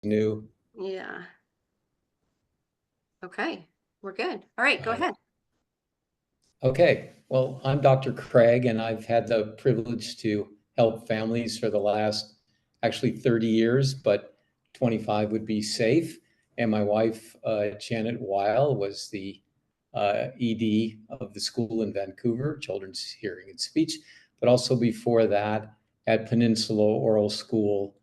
new. Yeah. Okay, we're good. All right, go ahead. Okay, well, I'm Dr. Craig, and I've had the privilege to help families for the last actually 30 years, but 25 would be safe. And my wife, Janet Weil, was the ED of the school in Vancouver, Children's Hearing and Speech, but also before that at Peninsula Oral School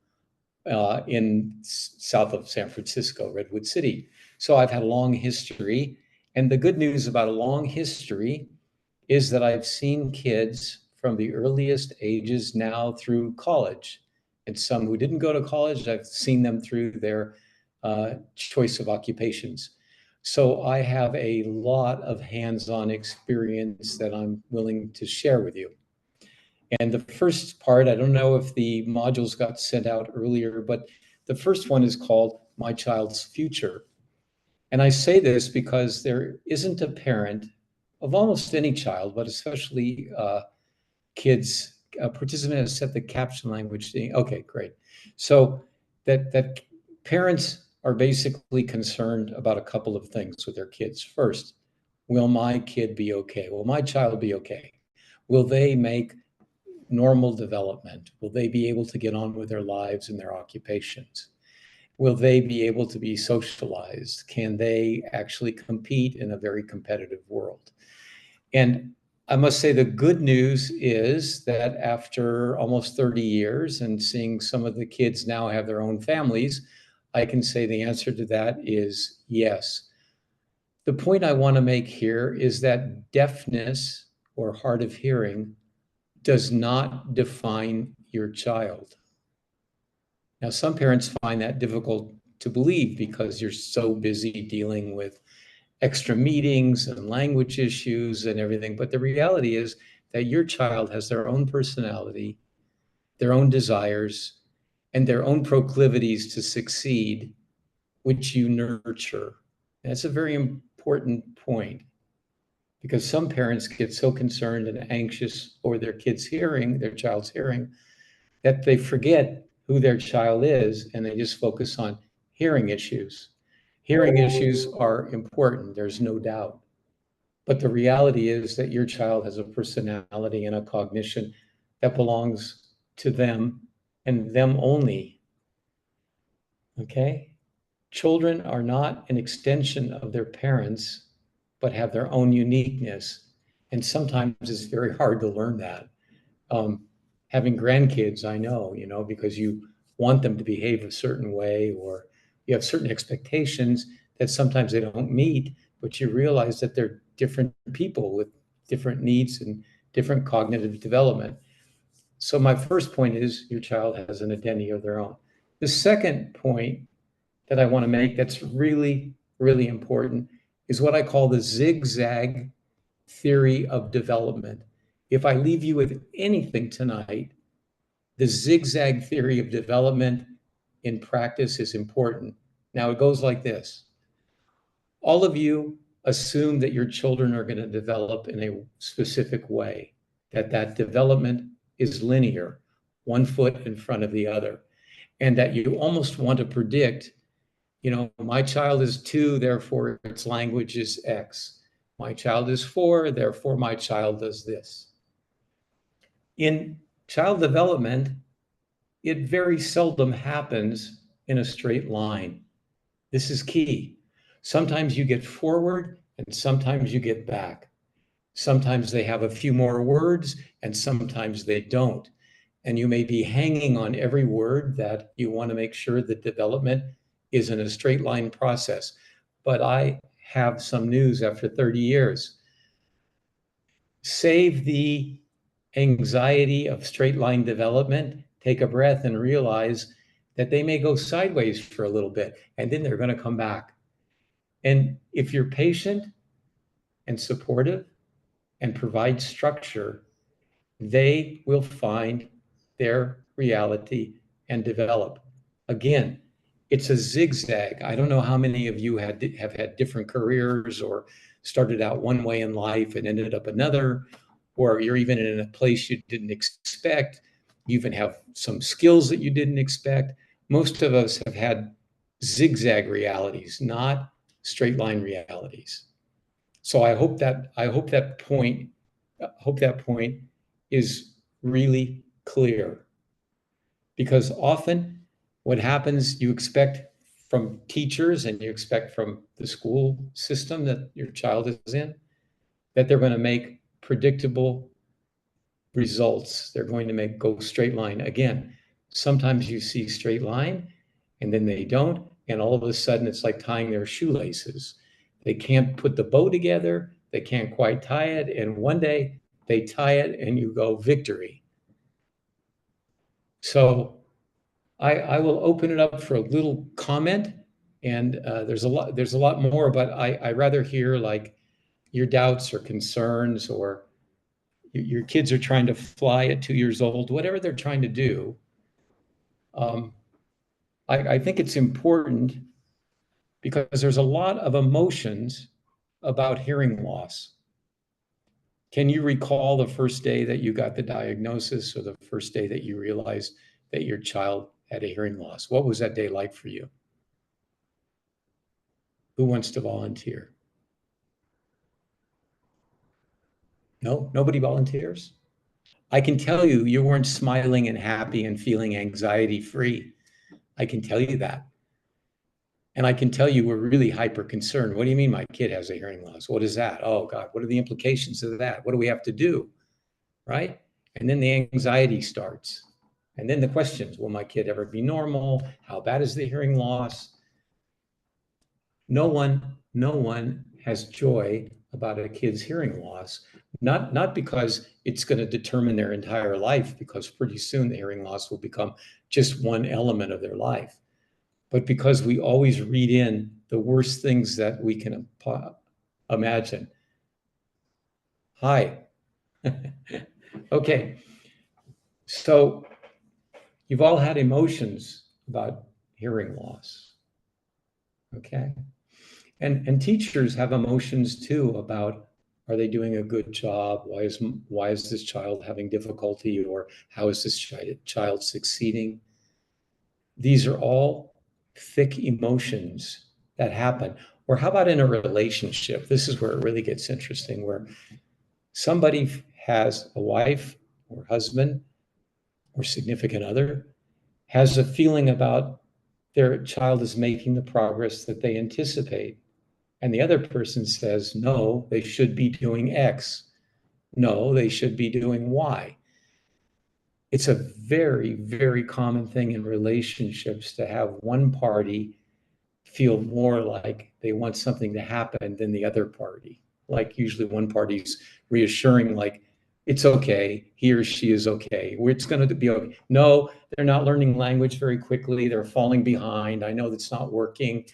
in south of San Francisco, Redwood City. So I've had a long history. And the good news about a long history is that I've seen kids from the earliest ages now through college. And some who didn't go to college, I've seen them through their choice of occupations. So I have a lot of hands-on experience that I'm willing to share with you. And the first part, I don't know if the modules got sent out earlier, but the first one is called My Child's Future. And I say this because there isn't a parent of almost any child, but especially kids. Participant has set the caption language. Okay, great. So that parents are basically concerned about a couple of things with their kids. First, will my kid be okay? Will my child be okay? Will they make normal development? Will they be able to get on with their lives and their occupations? Will they be able to be socialized? Can they actually compete in a very competitive world? And I must say the good news is that after almost 30 years and seeing some of the kids now have their own families, I can say the answer to that is yes. The point I want to make here is that deafness or hard of hearing does not define your child. Now, some parents find that difficult to believe because you're so busy dealing with extra meetings and language issues and everything. But the reality is that your child has their own personality, their own desires, and their own proclivities to succeed, which you nurture. And that's a very important point because some parents get so concerned and anxious over their kids' hearing, their child's hearing, that they forget who their child is and they just focus on hearing issues. Hearing issues are important, there's no doubt. But the reality is that your child has a personality and a cognition that belongs to them and them only. Okay? Children are not an extension of their parents, but have their own uniqueness. And sometimes it's very hard to learn that. Having grandkids, I know, because you want them to behave a certain way or you have certain expectations that sometimes they don't meet, but you realize that they're different people with different needs and different cognitive development. So my first point is your child has an identity of their own. The second point that I want to make that's really, really important is what I call the zigzag theory of development. If I leave you with anything tonight, the zigzag theory of development in practice is important. Now it goes like this. All of you assume that your children are going to develop in a specific way, that development is linear, one foot in front of the other, and that you almost want to predict, my child is 2, therefore its language is X. My child is 4, therefore my child does this. In child development, it very seldom happens in a straight line. This is key. Sometimes you get forward and sometimes you get back. Sometimes they have a few more words and sometimes they don't. And you may be hanging on every word that you want to make sure the development is in a straight line process. But I have some news after 30 years. Save the anxiety of straight line development, take a breath and realize that they may go sideways for a little bit and then they're going to come back. And if you're patient and supportive and provide structure, they will find their reality and develop. Again, it's a zigzag. I don't know how many of you have had different careers or started out one way in life and ended up another, or you're even in a place you didn't expect. You even have some skills that you didn't expect. Most of us have had zigzag realities, not straight line realities. So I hope that point is really clear, because often what happens, you expect from teachers and you expect from the school system that your child is in, that they're going to make predictable results. They're going to go straight line. Again, sometimes you see straight line and then they don't. And all of a sudden it's like tying their shoelaces. They can't put the bow together. They can't quite tie it. And one day they tie it and you go victory. So I will open it up for a little comment. And there's a lot more, but I rather hear like your doubts or concerns, or your kids are trying to fly at 2 years old, whatever they're trying to do. I think it's important because there's a lot of emotions about hearing loss. Can you recall the first day that you got the diagnosis, or the first day that you realized that your child had a hearing loss? What was that day like for you? Who wants to volunteer? No, nobody volunteers? I can tell you, you weren't smiling and happy and feeling anxiety free. I can tell you that. And I can tell you we're really hyper concerned. What do you mean my kid has a hearing loss? What is that? Oh God, what are the implications of that? What do we have to do? Right? And then the anxiety starts. And then the questions, will my kid ever be normal? How bad is the hearing loss? No one has joy about a kid's hearing loss, not because it's going to determine their entire life, because pretty soon the hearing loss will become just one element of their life, but because we always read in the worst things that we can imagine. Hi. Okay. So you've all had emotions about hearing loss. Okay. And teachers have emotions too about, are they doing a good job? Why is this child having difficulty? Or how is this child succeeding? These are all thick emotions that happen. Or how about in a relationship? This is where it really gets interesting, where somebody has a wife or husband or significant other, has a feeling about their child is making the progress that they anticipate. And the other person says, no, they should be doing X. No, they should be doing Y. It's a very, very common thing in relationships to have one party feel more like they want something to happen than the other party. Like usually one party's reassuring, like, it's okay, he or she is okay, it's going to be okay. No, they're not learning language very quickly, they're falling behind, I know that's not working.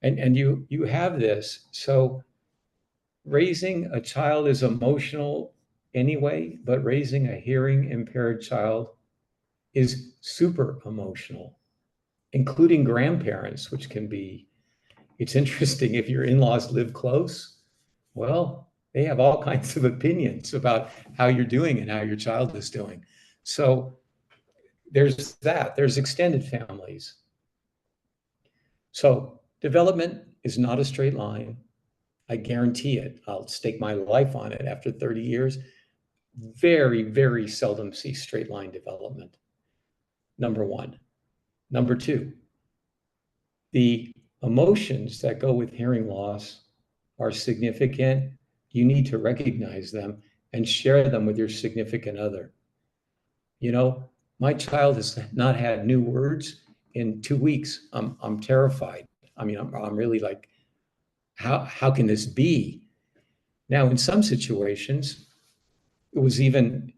And you have this. So raising a child is emotional anyway, but raising a hearing impaired child is super emotional, including grandparents, which can be, it's interesting if your in-laws live close, well, they have all kinds of opinions about how you're doing and how your child is doing. So there's that. There's extended families. So development is not a straight line. I guarantee it. I'll stake my life on it. After 30 years, very, very seldom see straight line development. Number one. Number two, the emotions that go with hearing loss are significant. You need to recognize them and share them with your significant other. You know, my child has not had new words in 2 weeks. I'm terrified. I mean, I'm really like, how can this be? Now, in some situations, it was even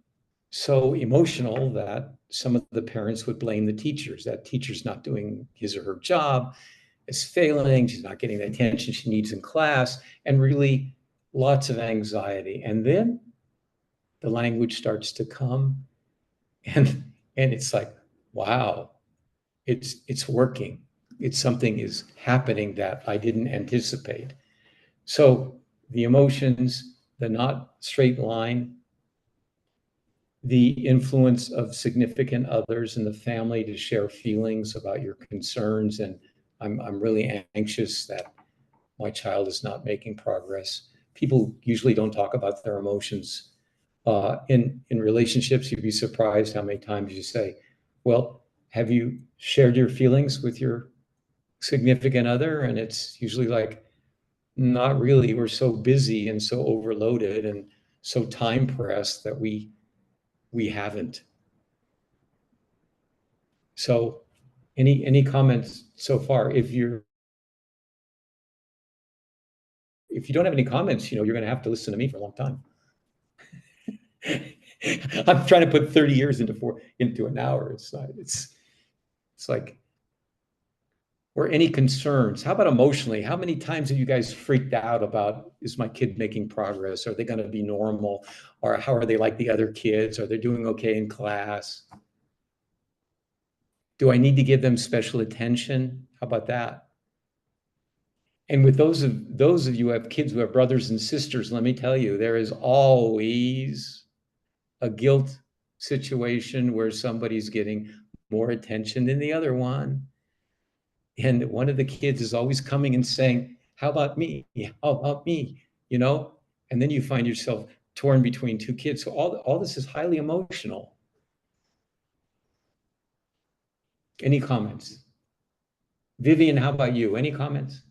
so emotional that some of the parents would blame the teachers, that teacher's not doing his or her job, is failing, she's not getting the attention she needs in class, and really lots of anxiety. And then the language starts to come, and it's like, wow, it's working. It's something is happening that I didn't anticipate. So the emotions, the not straight line, the influence of significant others in the family to share feelings about your concerns. And I'm really anxious that my child is not making progress. People usually don't talk about their emotions. In relationships, you'd be surprised how many times you say, well, have you shared your feelings with your significant other? And it's usually like, not really. We're so busy and so overloaded and so time pressed that we haven't. So any comments so far? If you don't have any comments, you're going to have to listen to me for a long time. I'm trying to put 30 years into an hour. It's like, or any concerns? How about emotionally? How many times have you guys freaked out about, is my kid making progress? Are they going to be normal? Or how are they like the other kids? Are they doing okay in class? Do I need to give them special attention? How about that? And with those of you who have kids who have brothers and sisters, let me tell you, there is always a guilt situation where somebody's getting more attention than the other one. And one of the kids is always coming and saying, how about me? How about me? And then you find yourself torn between two kids. So all this is highly emotional. Any comments? Vivian, how about you? Any comments?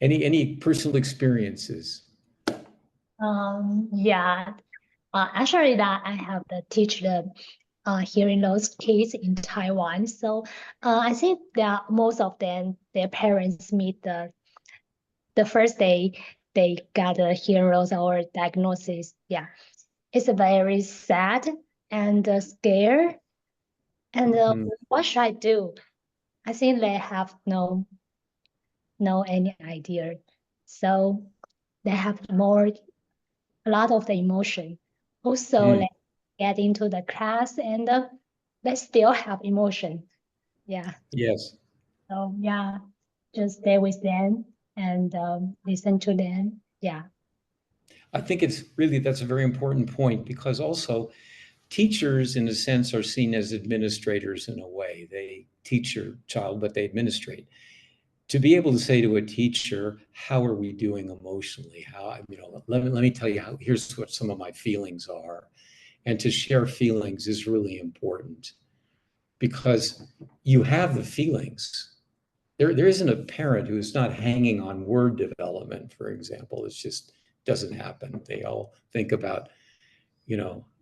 Any personal experiences? Yeah, actually, that I have to teach the hearing loss kids in Taiwan. So I think that most of them, their parents meet the first day they got a hearing loss or diagnosis. Yeah, it's very sad and scared. And what should I do? I think they have no any idea. So they have a lot of the emotion. Also, they get into the class and they still have emotion. Yeah. Yes. So yeah, just stay with them and listen to them. Yeah. I think that's a very important point, because also teachers, in a sense, are seen as administrators in a way. They teach your child, but they administrate. To be able to say to a teacher, how are we doing emotionally? Let me tell you here's what some of my feelings are. And to share feelings is really important, because you have the feelings. There isn't a parent who's not hanging on word development, for example. It just doesn't happen. They all think about,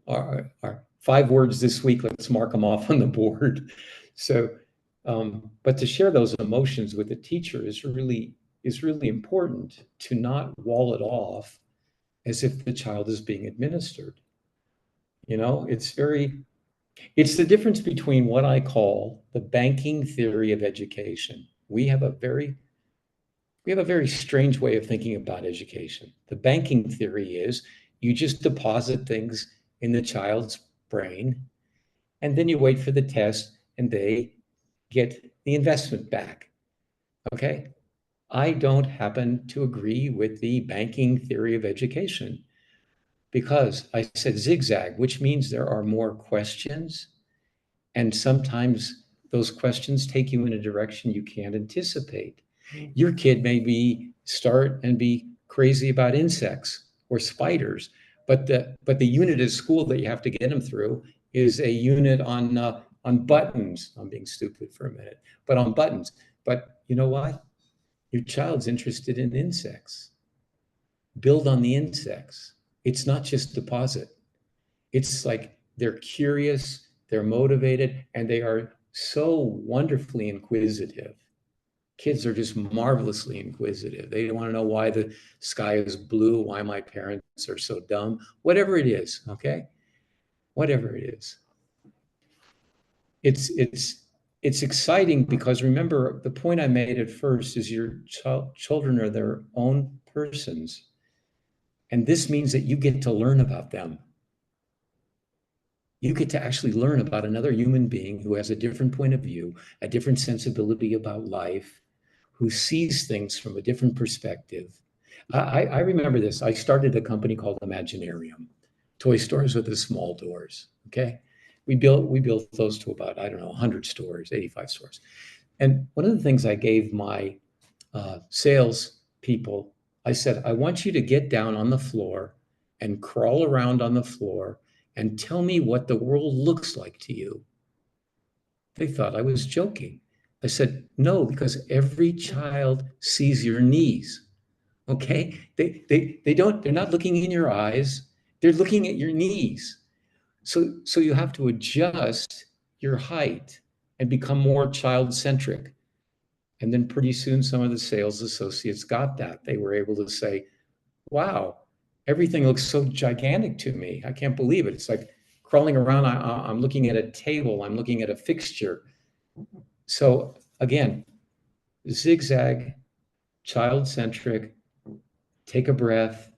our 5 words this week, let's mark them off on the board. So, but to share those emotions with the teacher is really important, to not wall it off as if the child is being administered. It's the difference between what I call the banking theory of education. We have a very strange way of thinking about education. The banking theory is you just deposit things in the child's brain, and then you wait for the test and they get the investment back. Okay? I don't happen to agree with the banking theory of education, because I said zigzag, which means there are more questions. And sometimes those questions take you in a direction you can't anticipate. Your kid may start and be crazy about insects or spiders, but the unit at school that you have to get them through is a unit on buttons. I'm being stupid for a minute, but on buttons. But you know what? Your child's interested in insects. Build on the insects. It's not just deposit. It's like they're curious, they're motivated, and they are so wonderfully inquisitive. Kids are just marvelously inquisitive. They want to know why the sky is blue, why my parents are so dumb, whatever it is, okay? Whatever it is. It's exciting, because remember, the point I made at first is your children are their own persons. And this means that you get to learn about them. You get to actually learn about another human being who has a different point of view, a different sensibility about life, who sees things from a different perspective. I remember this. I started a company called Imaginarium, toy stores with the small doors. Okay. We built those to about, I don't know, 100 stores, 85 stores. And one of the things I gave my sales people, I said, I want you to get down on the floor and crawl around on the floor and tell me what the world looks like to you. They thought I was joking. I said, no, because every child sees your knees. Okay. They're not looking in your eyes. They're looking at your knees. So you have to adjust your height and become more child-centric. And then pretty soon some of the sales associates got that. They were able to say, wow, everything looks so gigantic to me. I can't believe it. It's like crawling around. I'm looking at a table. I'm looking at a fixture. So again, zigzag, child-centric, take a breath,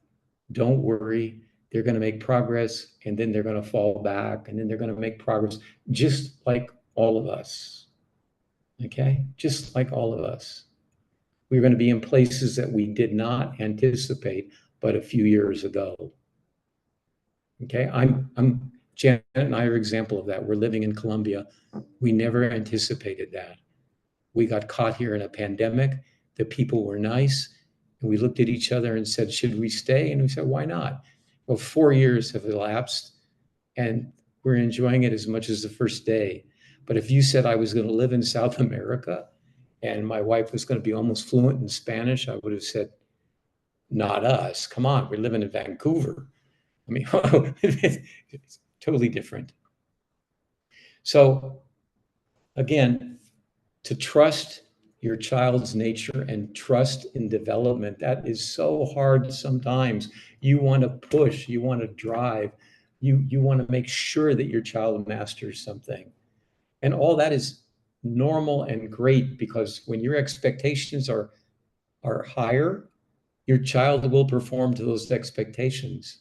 don't worry. They're going to make progress, and then they're going to fall back, and then they're going to make progress, just like all of us. Okay? Just like all of us. We're going to be in places that we did not anticipate but a few years ago. Okay? Janet and I are an example of that. We're living in Colombia. We never anticipated that. We got caught here in a pandemic. The people were nice. And we looked at each other and said, should we stay? And we said, why not? Well, 4 years have elapsed and we're enjoying it as much as the first day. But if you said I was going to live in South America and my wife was going to be almost fluent in Spanish, I would have said, not us. Come on, we're living in Vancouver. I mean, it's totally different. So again, to trust your child's nature and trust in development, that is so hard sometimes. You want to push, you want to drive, you want to make sure that your child masters something. And all that is normal and great, because when your expectations are higher, your child will perform to those expectations.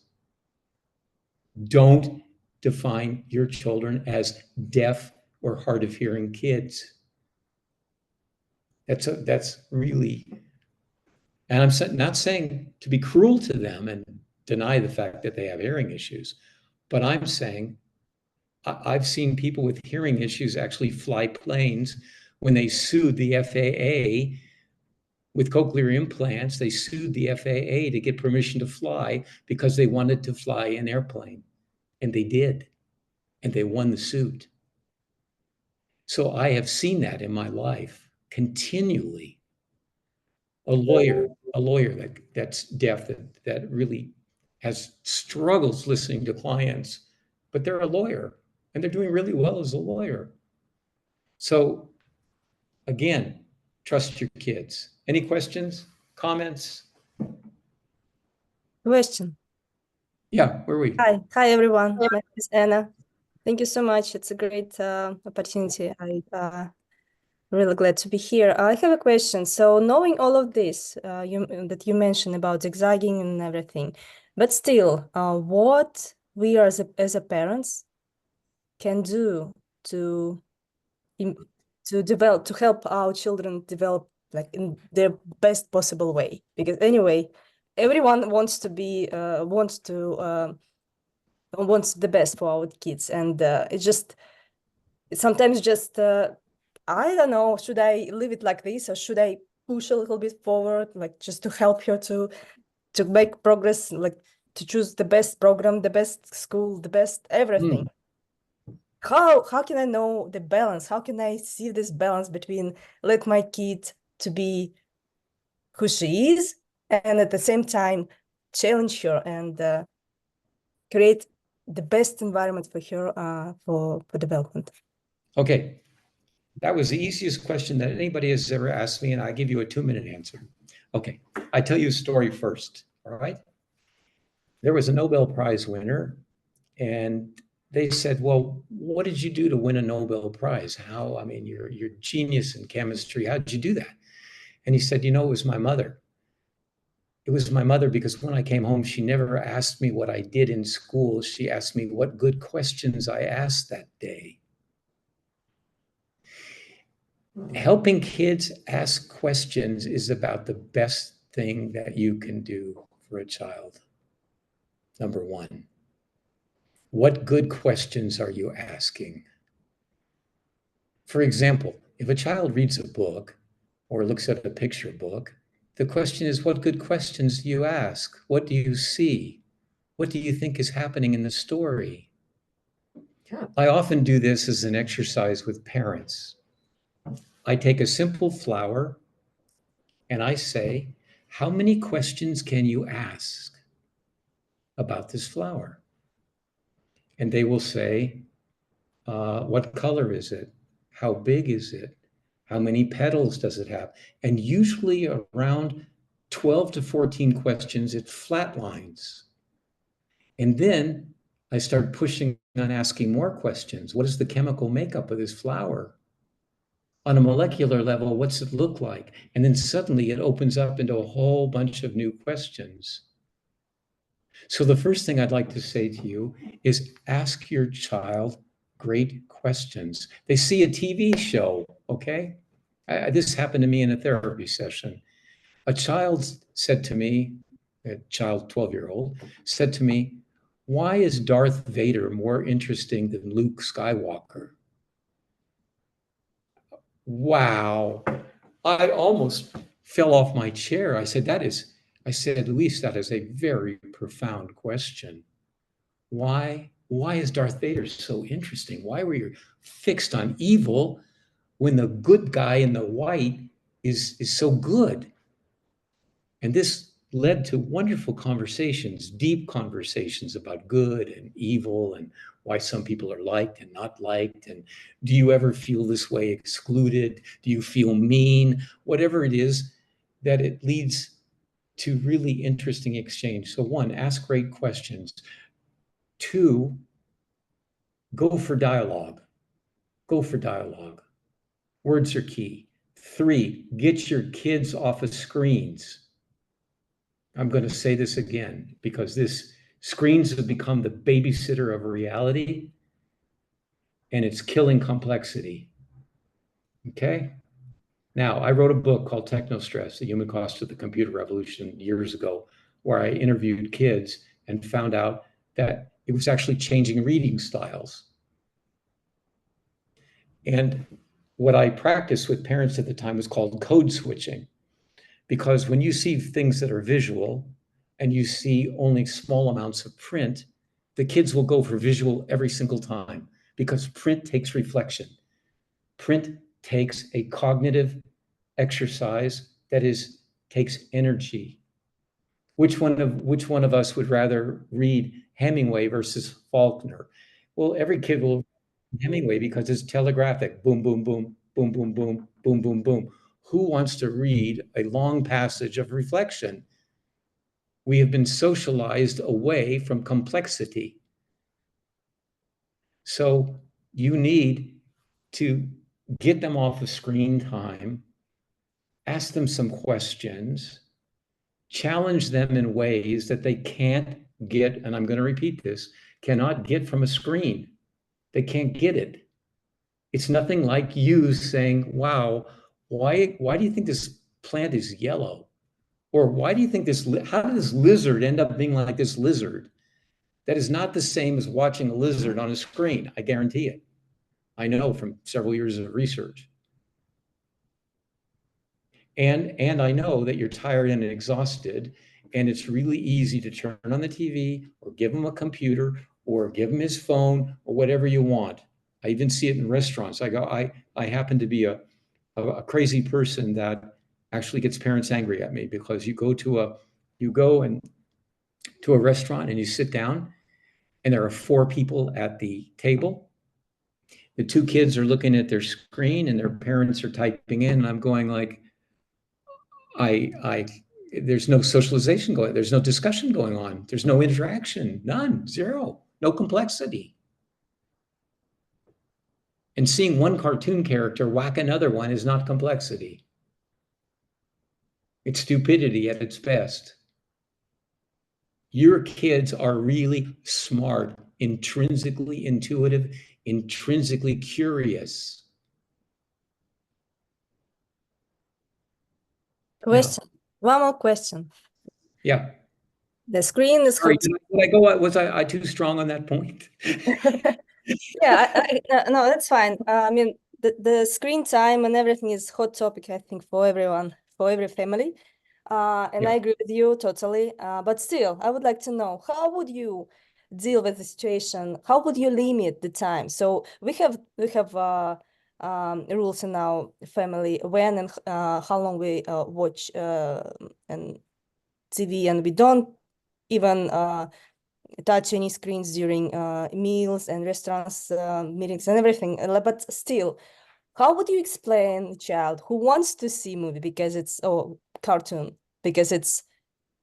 Don't define your children as deaf or hard of hearing kids. That's really, and I'm not saying to be cruel to them and deny the fact that they have hearing issues, but I'm saying I've seen people with hearing issues actually fly planes. When they sued the FAA with cochlear implants, they sued the FAA to get permission to fly because they wanted to fly an airplane, and they did, and they won the suit. So I have seen that in my life continually. A lawyer that's deaf, that really has struggles listening to clients, but they're a lawyer and they're doing really well as a lawyer. So again, trust your kids. Any questions, comments? Question. Yeah, where are we? Hi everyone. My name is Anna. Thank you so much. It's a great opportunity. I really glad to be here. I have a question. So knowing all of this that you mentioned about zigzagging and everything, but still, what we are as a parents can do to develop, to help our children develop like in their best possible way? Because anyway, everyone wants to be wants the best for our kids, and it's sometimes just I don't know, should I leave it like this or should I push a little bit forward, like just to help her to make progress, like to choose the best program, the best school, the best everything. How can I know the balance? How can I see this balance between let my kid to be who she is and at the same time challenge her and create the best environment for her for development? Okay, that was the easiest question that anybody has ever asked me, and I give you a 2-minute answer. Okay, I tell you a story first, all right? There was a Nobel Prize winner, and they said, well, what did you do to win a Nobel Prize? How, I mean, you're genius in chemistry. How did you do that? And he said, it was my mother. It was my mother, because when I came home, she never asked me what I did in school. She asked me what good questions I asked that day. Helping kids ask questions is about the best thing that you can do for a child. Number one, what good questions are you asking? For example, if a child reads a book or looks at a picture book, the question is, what good questions do you ask? What do you see? What do you think is happening in the story? I often do this as an exercise with parents. I take a simple flower and I say, how many questions can you ask about this flower? And they will say, what color is it? How big is it? How many petals does it have? And usually around 12 to 14 questions, it flatlines. And then I start pushing on asking more questions. What is the chemical makeup of this flower? On a molecular level, what's it look like? And then suddenly it opens up into a whole bunch of new questions. So the first thing I'd like to say to you is ask your child great questions. They see a TV show, okay? This happened to me in a therapy session. A child said to me, a child, 12-year-old, said to me, why is Darth Vader more interesting than Luke Skywalker? Wow. I almost fell off my chair. I said, Luis, that is a very profound question. Why is Darth Vader so interesting? Why were you fixed on evil when the good guy in the white is so good? And this led to wonderful conversations, deep conversations about good and evil and why some people are liked and not liked. And do you ever feel this way excluded? Do you feel mean? Whatever it is, that it leads to really interesting exchange. So one, ask great questions. Two, go for dialogue. Go for dialogue. Words are key. Three, get your kids off of screens. I'm going to say this again because screens have become the babysitter of reality and it's killing complexity. Okay? Now, I wrote a book called Technostress, The Human Cost of the Computer Revolution years ago, where I interviewed kids and found out that it was actually changing reading styles. And what I practiced with parents at the time was called code switching. Because when you see things that are visual and you see only small amounts of print, the kids will go for visual every single time because print takes reflection. Print takes a cognitive exercise that takes energy. Which one of us would rather read Hemingway versus Faulkner? Well, every kid will read Hemingway because it's telegraphic. Boom, boom, boom, boom, boom, boom, boom, boom, boom. Who wants to read a long passage of reflection? We have been socialized away from complexity. So you need to get them off of screen time, ask them some questions, challenge them in ways that they can't get, and I'm going to repeat this, cannot get from a screen. They can't get it. It's nothing like you saying, wow, why do you think this plant is yellow? Or why do you think how did this lizard end up being like this lizard? That is not the same as watching a lizard on a screen. I guarantee it. I know from several years of research. And I know that you're tired and exhausted, and it's really easy to turn on the TV or give him a computer or give him his phone or whatever you want. I even see it in restaurants. I happen to be a crazy person that actually gets parents angry at me because you go to a restaurant and you sit down and there are 4 people at the table. The 2 kids are looking at their screen and their parents are typing in, and I'm going like, there's no socialization going, there's no discussion going on, there's no interaction, none, zero, no complexity. And seeing one cartoon character whack another one is not complexity. It's stupidity at its best. Your kids are really smart, intrinsically intuitive, intrinsically curious. Question. One more question. Yeah. The screen is Sorry, hot. did I go, was I too strong on that point? Yeah, no, that's fine. I mean, the screen time and everything is hot topic, I think, for everyone, for every family. And I Yeah. agree with you totally. But still, I would like to know, how would you deal with the situation? How would you limit the time? So we have rules in our family when and how long we watch and TV, and we don't even touch any screens during meals and restaurants, meetings and everything. But still, how would you explain a child who wants to see movie because it's cartoon because it's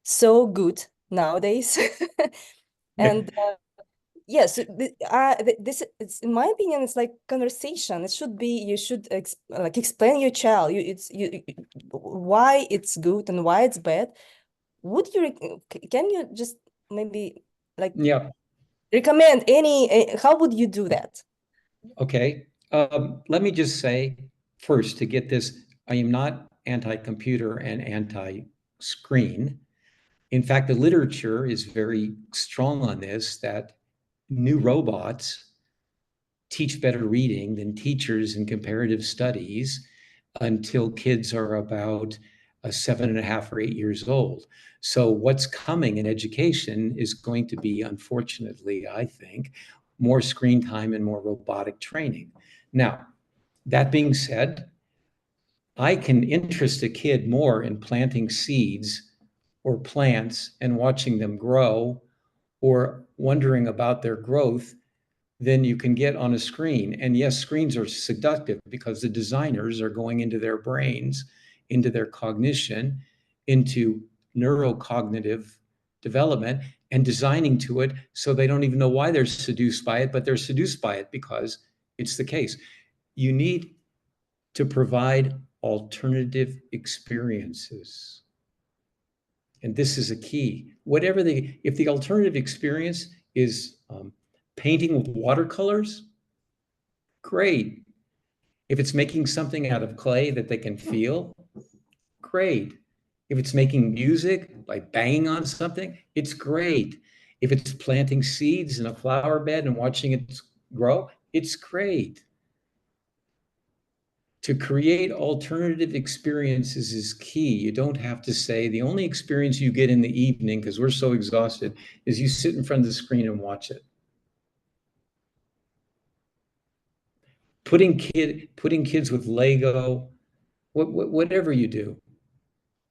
so good nowadays? And yes, this it's, in my opinion, it's like conversation. It should be, you should like explain your child why it's good and why it's bad. Would you can you just maybe like Yeah. recommend any how would you do that? Okay. Let me just say first, to get this, I am not anti-computer and anti-screen. In fact, the literature is very strong on this, that new robots teach better reading than teachers in comparative studies until kids are about 7.5 or 8 years old. So what's coming in education is going to be, unfortunately, I think, more screen time and more robotic training. Now, that being said, I can interest a kid more in planting seeds or plants and watching them grow or wondering about their growth than you can get on a screen. And yes, screens are seductive because the designers are going into their brains, into their cognition, into neurocognitive development and designing to it so they don't even know why they're seduced by it, but they're seduced by it because it's the case. You need to provide alternative experiences. And this is a key. If the alternative experience is painting with watercolors, great. If it's making something out of clay that they can feel, great. If it's making music, like banging on something, it's great. If it's planting seeds in a flower bed and watching it grow, it's great. To create alternative experiences is key. You don't have to say the only experience you get in the evening, because we're so exhausted, is you sit in front of the screen and watch it. Putting kids with Lego, whatever you do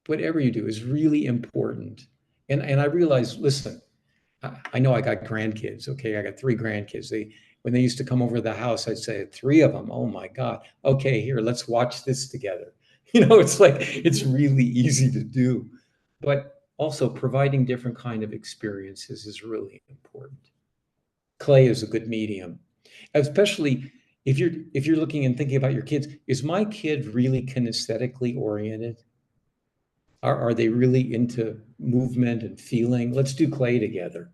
is really important. And I realize, listen, I know I got grandkids. Okay, I got 3 grandkids. When they used to come over to the house, I'd say 3 of them. Oh my God. Okay, here, let's watch this together. It's like it's really easy to do, but also providing different kind of experiences is really important. Clay is a good medium, especially if you're looking and thinking about your kids. Is my kid really kinesthetically oriented? Are they really into movement and feeling? Let's do clay together.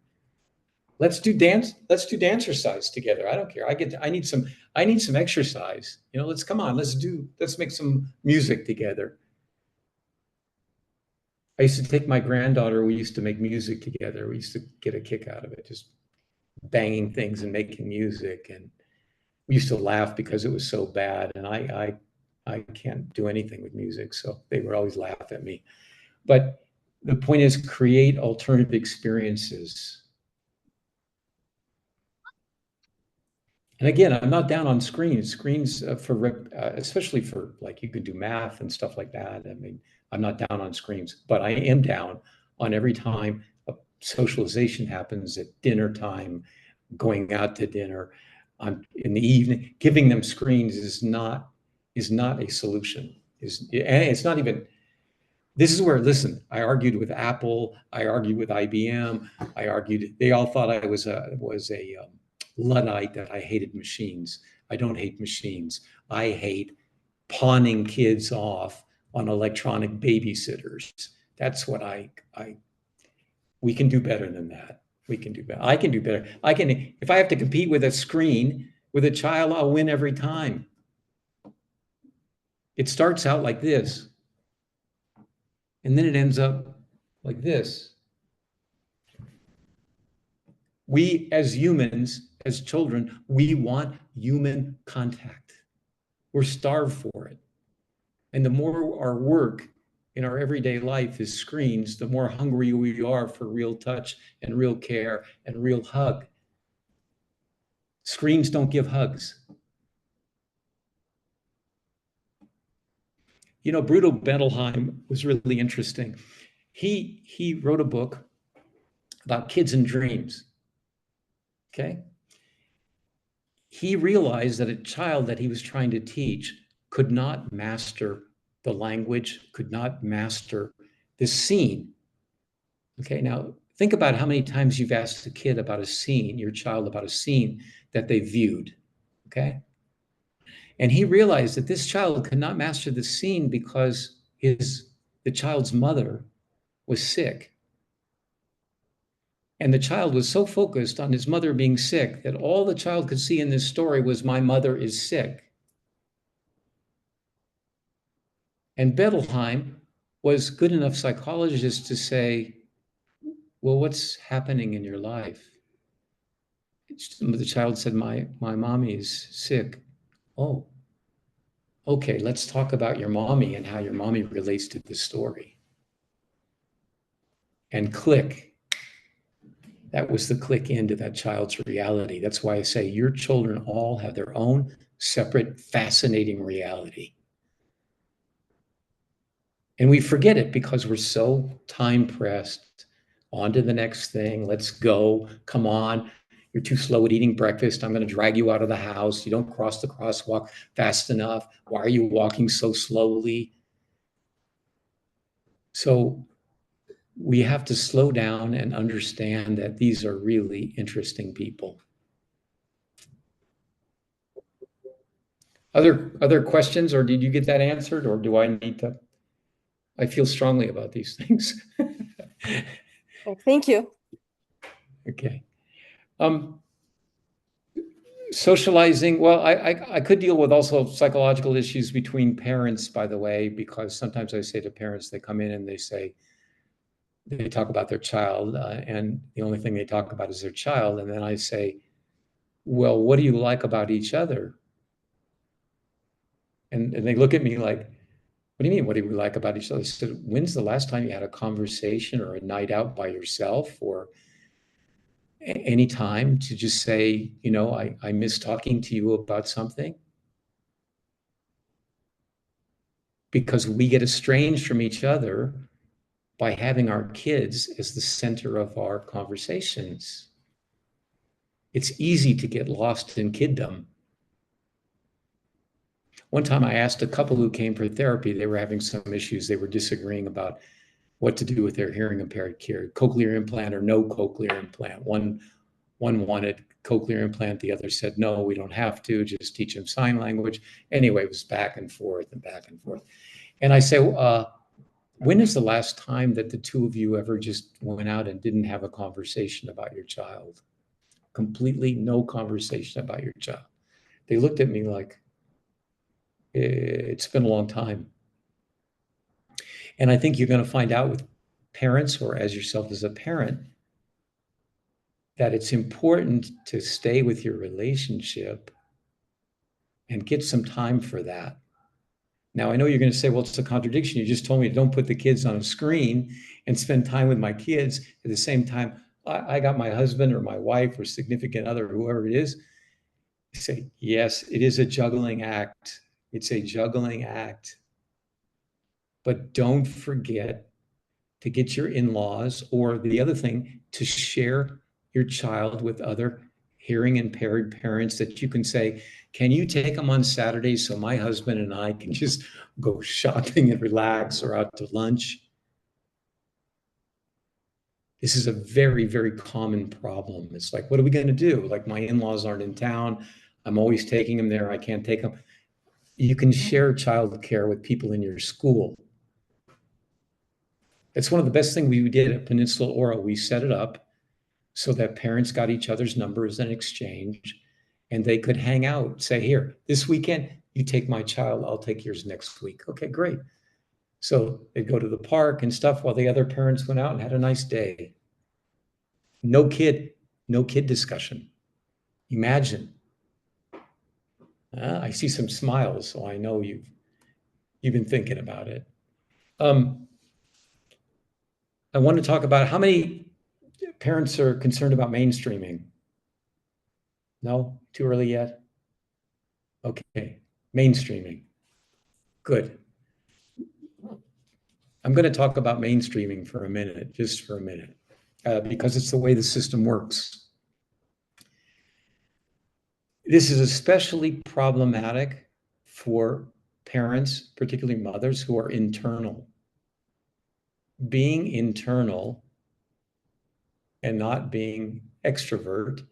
Let's do dancercise together. I don't care. I need some exercise. Let's make some music together. I used to take my granddaughter, we used to make music together. We used to get a kick out of it, just banging things and making music. And we used to laugh because it was so bad. And I can't do anything with music, so they would always laugh at me. But the point is, create alternative experiences. And again, I'm not down on screens. Screens especially for, like, you could do math and stuff like that. I mean, I'm not down on screens, but I am down on every time a socialization happens at dinner time, going out to dinner, in the evening. Giving them screens is not a solution. It's not even. This is where, listen, I argued with Apple, I argued with IBM, they all thought I was a Luddite, that I hated machines. I don't hate machines. I hate pawning kids off on electronic babysitters. That's what we can do better than that. We can do better. I can do better. If I have to compete with a screen with a child, I'll win every time. It starts out like this. And then it ends up like this. We as humans, as children, we want human contact. We're starved for it. And the more our work in our everyday life is screens, the more hungry we are for real touch and real care and real hug. Screens don't give hugs. You know, Bruno Bettelheim was really interesting. He wrote a book about kids and dreams. Okay. He realized that a child that he was trying to teach could not master the language, could not master this scene. Okay, now think about how many times you've asked a kid about a scene, your child about a scene that they viewed. Okay. And he realized that this child could not master the scene because the child's mother was sick. And the child was so focused on his mother being sick that all the child could see in this story was, my mother is sick. And Bettelheim was good enough psychologist to say, well, what's happening in your life? The child said, my mommy is sick. Oh, okay, let's talk about your mommy and how your mommy relates to the story. And click. That was the click into that child's reality. That's why I say your children all have their own separate, fascinating reality. And we forget it because we're so time pressed. On to the next thing. Let's go. Come on. You're too slow at eating breakfast. I'm going to drag you out of the house. You don't cross the crosswalk fast enough. Why are you walking so slowly? So we have to slow down and understand that these are really interesting people. Other questions, or did you get that answered, or do I need to? I feel strongly about these things. Thank you. Okay. Socializing, well, I could deal with also psychological issues between parents, by the way, because sometimes I say to parents, they come in and they talk about their child, and the only thing they talk about is their child. And then I say, well, what do you like about each other? And they look at me like, what do you mean, what do you like about each other? I said, when's the last time you had a conversation or a night out by yourself, or any time to just say, you know, I miss talking to you about something? Because we get estranged from each other by having our kids as the center of our conversations. It's easy to get lost in kiddom. One time I asked a couple who came for therapy, they were having some issues. They were disagreeing about what to do with their hearing impaired kid, cochlear implant or no cochlear implant. One wanted cochlear implant, the other said, no, we don't have to, just teach them sign language. Anyway, it was back and forth and back and forth. And I say, when is the last time that the two of you ever just went out and didn't have a conversation about your child? Completely no conversation about your child. They looked at me like, it's been a long time. And I think you're going to find out with parents, or as yourself as a parent, that it's important to stay with your relationship and get some time for that. Now, I know you're going to say, well, it's a contradiction. You just told me don't put the kids on a screen and spend time with my kids. At the same time, I got my husband or my wife or significant other, whoever it is. You say, yes, it is a juggling act. It's a juggling act. But don't forget to get your in-laws, or the other thing, to share your child with other hearing impaired parents, that you can say, can you take them on Saturdays so my husband and I can just go shopping and relax, or out to lunch? This is a very, very common problem. It's like, what are we going to do? Like, my in-laws aren't in town. I'm always taking them there. I can't take them. You can share childcare with people in your school. It's one of the best things we did at Peninsula Oral. We set it up so that parents got each other's numbers in exchange, and they could hang out, say, here, this weekend, you take my child, I'll take yours next week. Okay, great. So they'd go to the park and stuff while the other parents went out and had a nice day. No kid discussion. Imagine. I see some smiles, so I know you've been thinking about it. I want to talk about how many parents are concerned about mainstreaming. No? Too early yet? Okay. Mainstreaming. Good. I'm going to talk about mainstreaming for a minute, just for a minute, because it's the way the system works. This is especially problematic for parents, particularly mothers, who are internal. Being internal and not being extrovert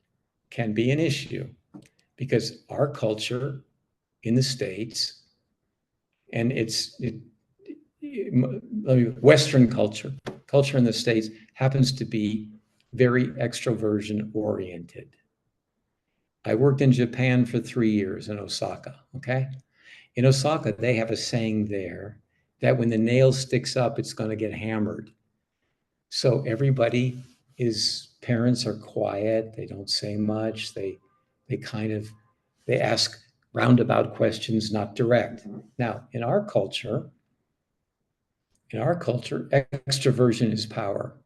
can be an issue because our culture in the States, and Western culture in the States happens to be very extroversion oriented. I worked in Japan for 3 years in Osaka, okay? In Osaka, they have a saying there that when the nail sticks up, it's going to get hammered. So parents are quiet, they don't say much, they ask roundabout questions, not direct. Now, in our culture, extroversion is power.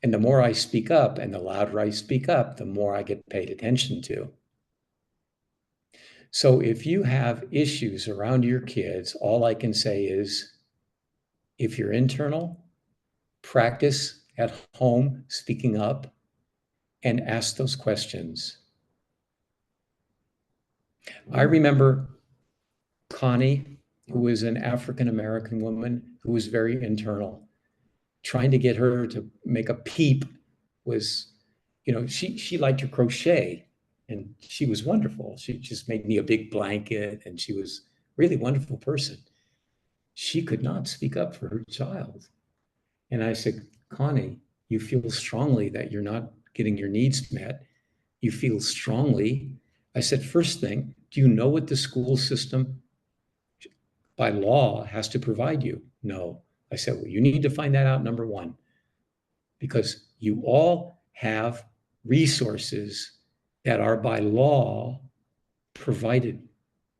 And the more I speak up and the louder I speak up, the more I get paid attention to. So if you have issues around your kids, all I can say is, if you're internal, practice at home speaking up and ask those questions. I remember Connie, who was an African-American woman who was very internal. Trying to get her to make a peep was, she liked to crochet and she was wonderful. She just made me a big blanket and she was a really wonderful person. She could not speak up for her child. And I said, Connie, you feel strongly that you're not getting your needs met. You feel strongly. I said, first thing, do you know what the school system by law has to provide you? No. I said, well, you need to find that out, number one, because you all have resources that are by law provided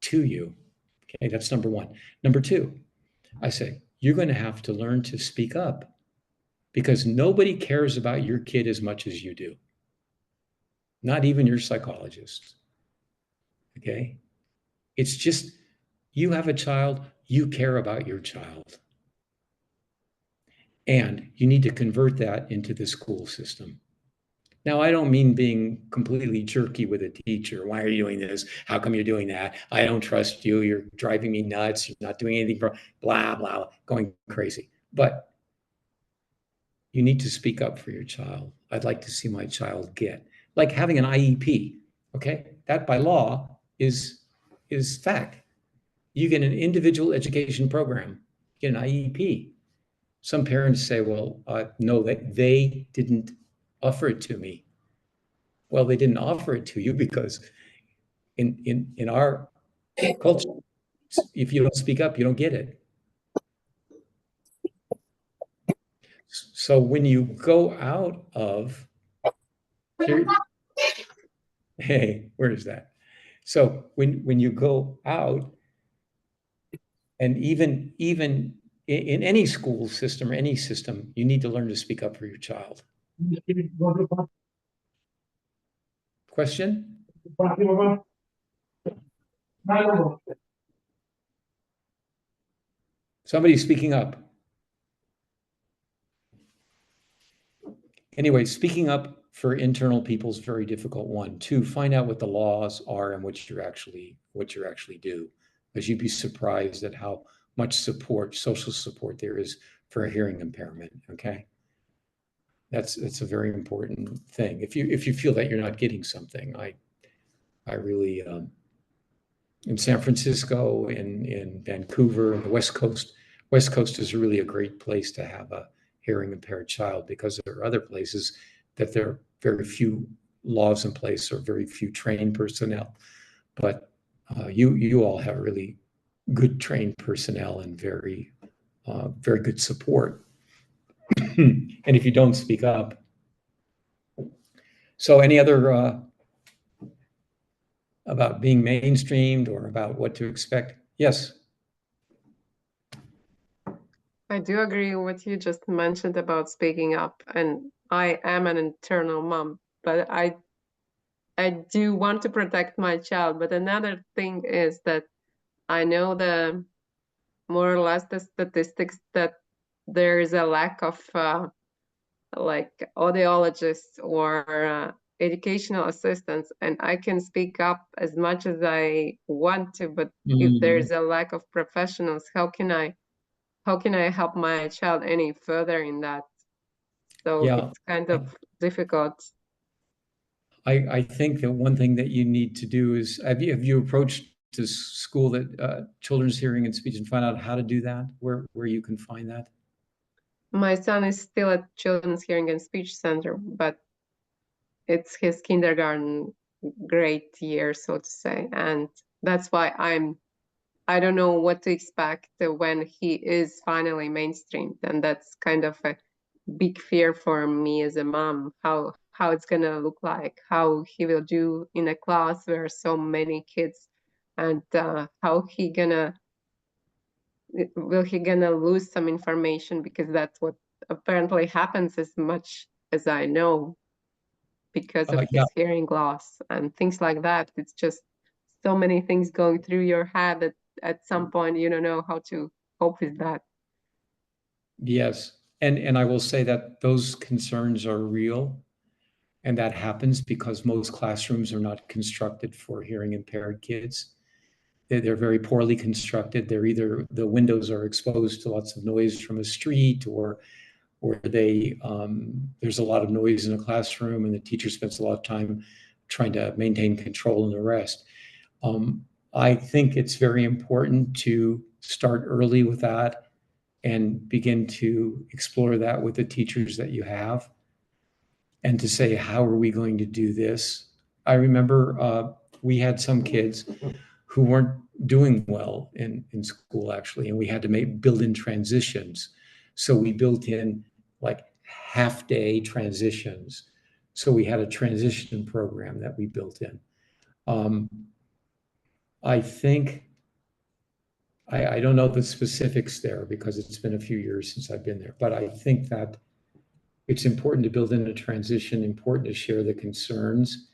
to you. Okay, that's number one. Number two, I say, you're going to have to learn to speak up because nobody cares about your kid as much as you do. Not even your psychologist. Okay? It's just, you have a child, you care about your child. And you need to convert that into the school system. Now, I don't mean being completely jerky with a teacher. Why are you doing this? How come you're doing that? I don't trust you. You're driving me nuts. You're not doing anything, blah, blah, going crazy. But you need to speak up for your child. I'd like to see my child get, like having an IEP, okay? That by law is fact. You get an individual education program, you get an IEP. Some parents say, well, no, they didn't offer it to me. Well, they didn't offer it to you because in our culture, if you don't speak up, you don't get it. So when you go out of, hey, where is that? So when you go out, and even in any school system or any system, you need to learn to speak up for your child. Question? Somebody's speaking up. Anyway, speaking up for internal people is a very difficult one. To find out what the laws are and what you actually do, because you'd be surprised at how much support, social support there is for a hearing impairment. Okay, that's a very important thing. If you feel that you're not getting something, I really in San Francisco, in Vancouver, and the West Coast is really a great place to have a hearing impaired child, because there are other places that there are very few laws in place or very few trained personnel. But you all have really good trained personnel and very very good support. And if you don't speak up. So any other about being mainstreamed or about what to expect? Yes. I do agree with what you just mentioned about speaking up, and I am an internal mom, but I do want to protect my child. But another thing is that I know the more or less the statistics that there is a lack of like audiologists or educational assistants, and I can speak up as much as I want to, but if there's a lack of professionals, how can I help my child any further in that? So Yeah. it's kind of difficult. I think that one thing that you need to do is, have you approached to school that children's hearing and speech and find out how to do that, where you can find that? My son is still at Children's Hearing and Speech Center, but it's his kindergarten grade year, so to say. And that's why I don't know what to expect when he is finally mainstreamed. And that's kind of a big fear for me as a mom, how it's gonna look like, how he will do in a class where so many kids, and how will he gonna lose some information, because that's what apparently happens, as much as I know, because of Yeah. his hearing loss and things like that. It's just so many things going through your head that at some point you don't know how to cope with that. Yes. And I will say that those concerns are real. And that happens because most classrooms are not constructed for hearing impaired kids. They're very poorly constructed. They're either the windows are exposed to lots of noise from a street, or there's a lot of noise in a classroom and the teacher spends a lot of time trying to maintain control and the rest. I think it's very important to start early with that and begin to explore that with the teachers that you have, and to say, how are we going to do this? I remember we had some kids who weren't doing well in school, actually, and we had to build in transitions. So we built in like half-day transitions. So we had a transition program that we built in. I think, I don't know the specifics there because it's been a few years since I've been there, but I think that it's important to build in a transition, important to share the concerns,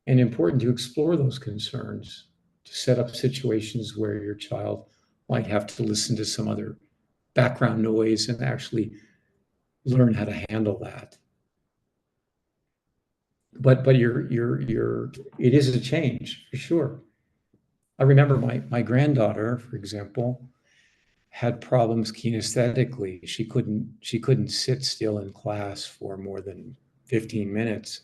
and important to explore those concerns, to set up situations where your child might have to listen to some other background noise and actually learn how to handle that. But it is a change for sure. I remember my granddaughter, for example, had problems kinesthetically. She couldn't sit still in class for more than 15 minutes.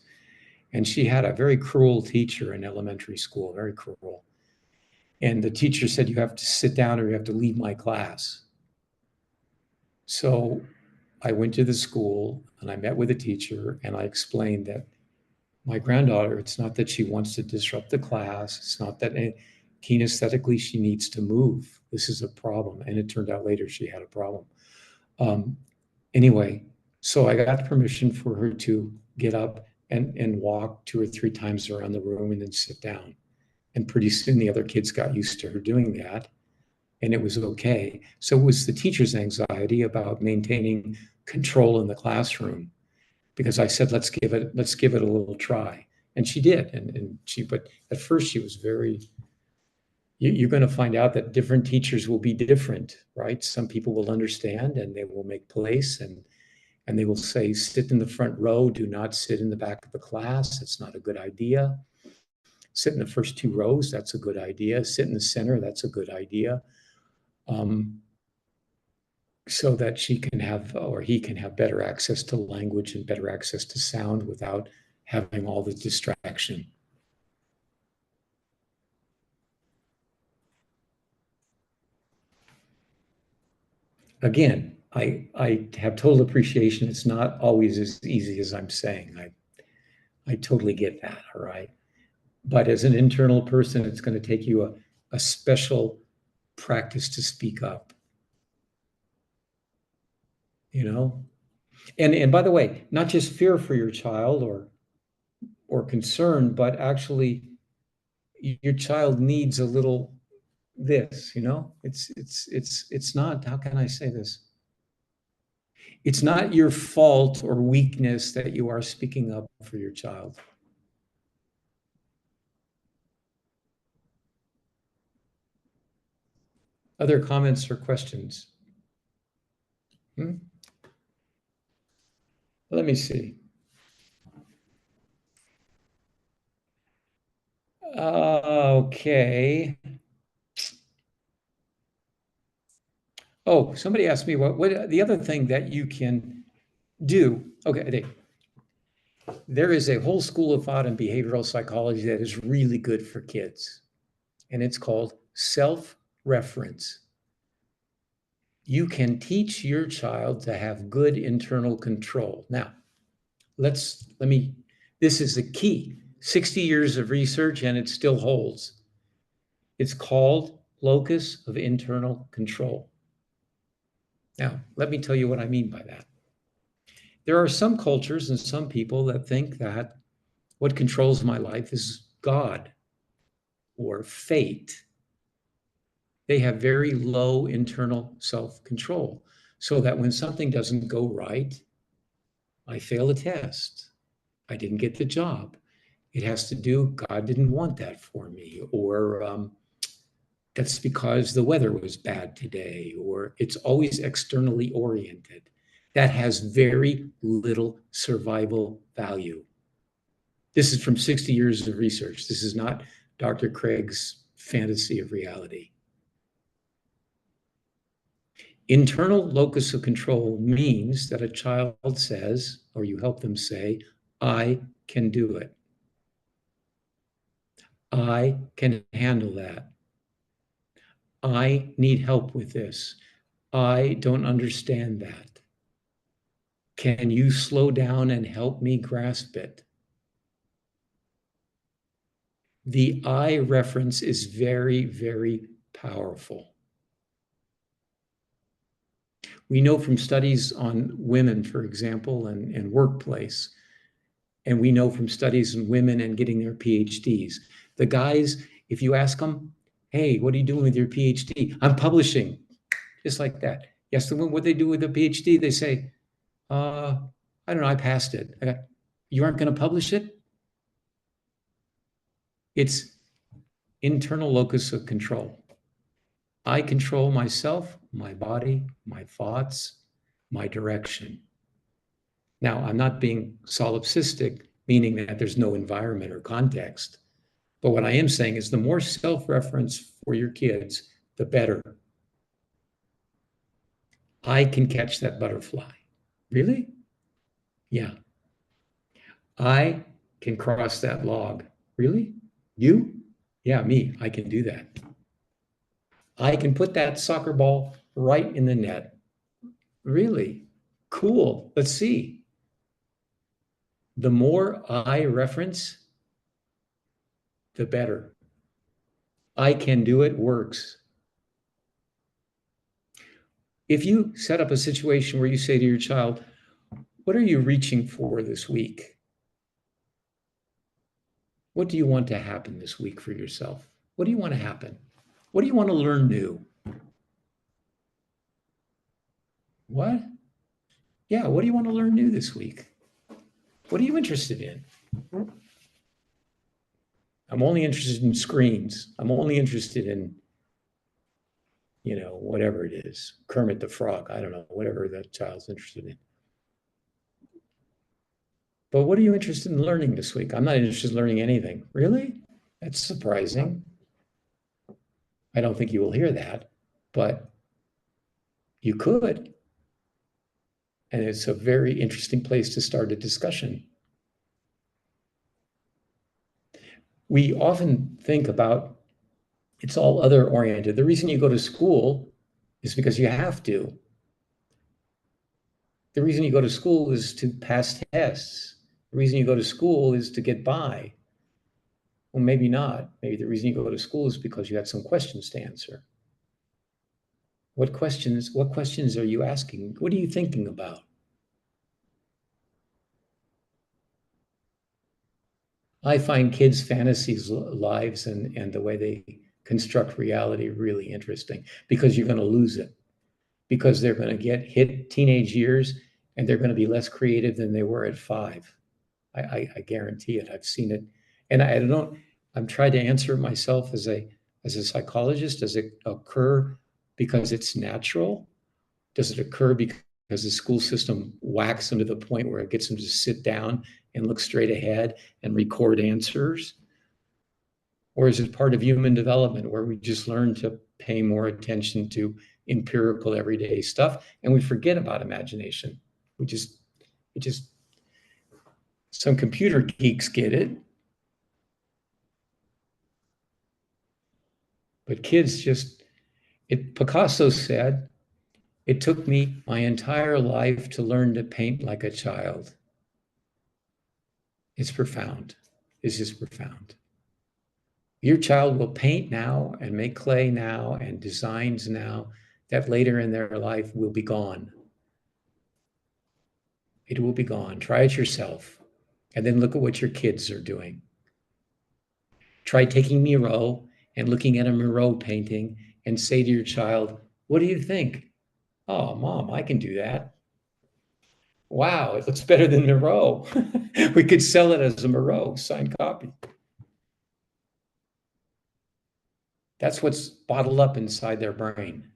And she had a very cruel teacher in elementary school, very cruel. And the teacher said, you have to sit down or you have to leave my class. So I went to the school and I met with the teacher and I explained that my granddaughter, it's not that she wants to disrupt the class. It's not that kinesthetically she needs to move. This is a problem. And it turned out later she had a problem. Anyway, so I got permission for her to get up and walk 2 or 3 times around the room and then sit down. And pretty soon the other kids got used to her doing that, and it was okay. So it was the teacher's anxiety about maintaining control in the classroom, because I said, let's give it a little try. And she did. But at first she was very, you're going to find out that different teachers will be different, right? Some people will understand and they will make place, and they will say, sit in the front row, do not sit in the back of the class. It's not a good idea. Sit in the first 2 rows, that's a good idea. Sit in the center, that's a good idea. So that she can have, or he can have, better access to language and better access to sound without having all the distraction. Again, I have total appreciation. It's not always as easy as I'm saying. I totally get that, all right? But as an internal person, it's going to take you a special practice to speak up. you know? And by the way, not just fear for your child or concern, but actually your child needs a little this, you know? It's not, how can I say this? It's not your fault or weakness that you are speaking up for your child. Other comments or questions? Let me see. Okay. Oh, somebody asked me what the other thing that you can do. Okay, there is a whole school of thought in behavioral psychology that is really good for kids, and it's called self-reference. You can teach your child to have good internal control. Now, this is the key. 60 years of research and it still holds. It's called locus of internal control. Now, let me tell you what I mean by that. There are some cultures and some people that think that what controls my life is God or fate. They have very low internal self-control, so that when something doesn't go right, I fail a test, I didn't get the job, it has to do, God didn't want that for me, or that's because the weather was bad today, or it's always externally oriented. That has very little survival value. This is from 60 years of research. This is not Dr. Craig's fantasy of reality. Internal locus of control means that a child says, or you help them say, I can do it. I can handle that. I need help with this. I don't understand that. Can you slow down and help me grasp it? The I reference is very, very powerful. We know from studies on women, for example, and workplace, and we know from studies on women and getting their PhDs. The guys, if you ask them, hey, what are you doing with your PhD? I'm publishing, just like that. Yes, the women, what they do with a PhD, they say, I don't know, I passed it. You aren't going to publish it? It's internal locus of control. I control myself, my body, my thoughts, my direction. Now, I'm not being solipsistic, meaning that there's no environment or context. But what I am saying is the more self-reference for your kids, the better. I can catch that butterfly. Really? Yeah. I can cross that log. Really? You? Yeah, me. I can do that. I can put that soccer ball right in the net. Really? Cool. Let's see. The more I reference, the better. I can do it works. If you set up a situation where you say to your child, what are you reaching for this week? What do you want to happen this week for yourself? What do you want to happen? What do you want to learn new? What? Yeah, what do you want to learn new this week? What are you interested in? I'm only interested in screens. I'm only interested in, whatever it is, Kermit the Frog. I don't know, whatever that child's interested in. But what are you interested in learning this week? I'm not interested in learning anything. Really? That's surprising. I don't think you will hear that, but you could. And it's a very interesting place to start a discussion. We often think about it's all other oriented. The reason you go to school is because you have to. The reason you go to school is to pass tests. The reason you go to school is to get by. Well, maybe not. Maybe the reason you go to school is because you had some questions to answer. What questions are you asking? What are you thinking about? I find kids' fantasies, lives, and the way they construct reality really interesting, because you're going to lose it, because they're going to hit teenage years and they're going to be less creative than they were at 5. I guarantee it. I've seen it. And I'm trying to answer it myself as a psychologist. Does it occur because it's natural? Does it occur because the school system whacks them to the point where it gets them to sit down and look straight ahead and record answers? Or is it part of human development where we just learn to pay more attention to empirical everyday stuff and we forget about imagination? Some computer geeks get it, but kids Picasso said, "It took me my entire life to learn to paint like a child." It's profound. It's just profound. Your child will paint now and make clay now and designs now that later in their life will be gone. It will be gone. Try it yourself. And then look at what your kids are doing. Try taking Miro and looking at a Miro painting and say to your child, "What do you think?" "Oh, Mom, I can do that." "Wow, it looks better than Miro." We could sell it as a Miro signed copy. That's what's bottled up inside their brain.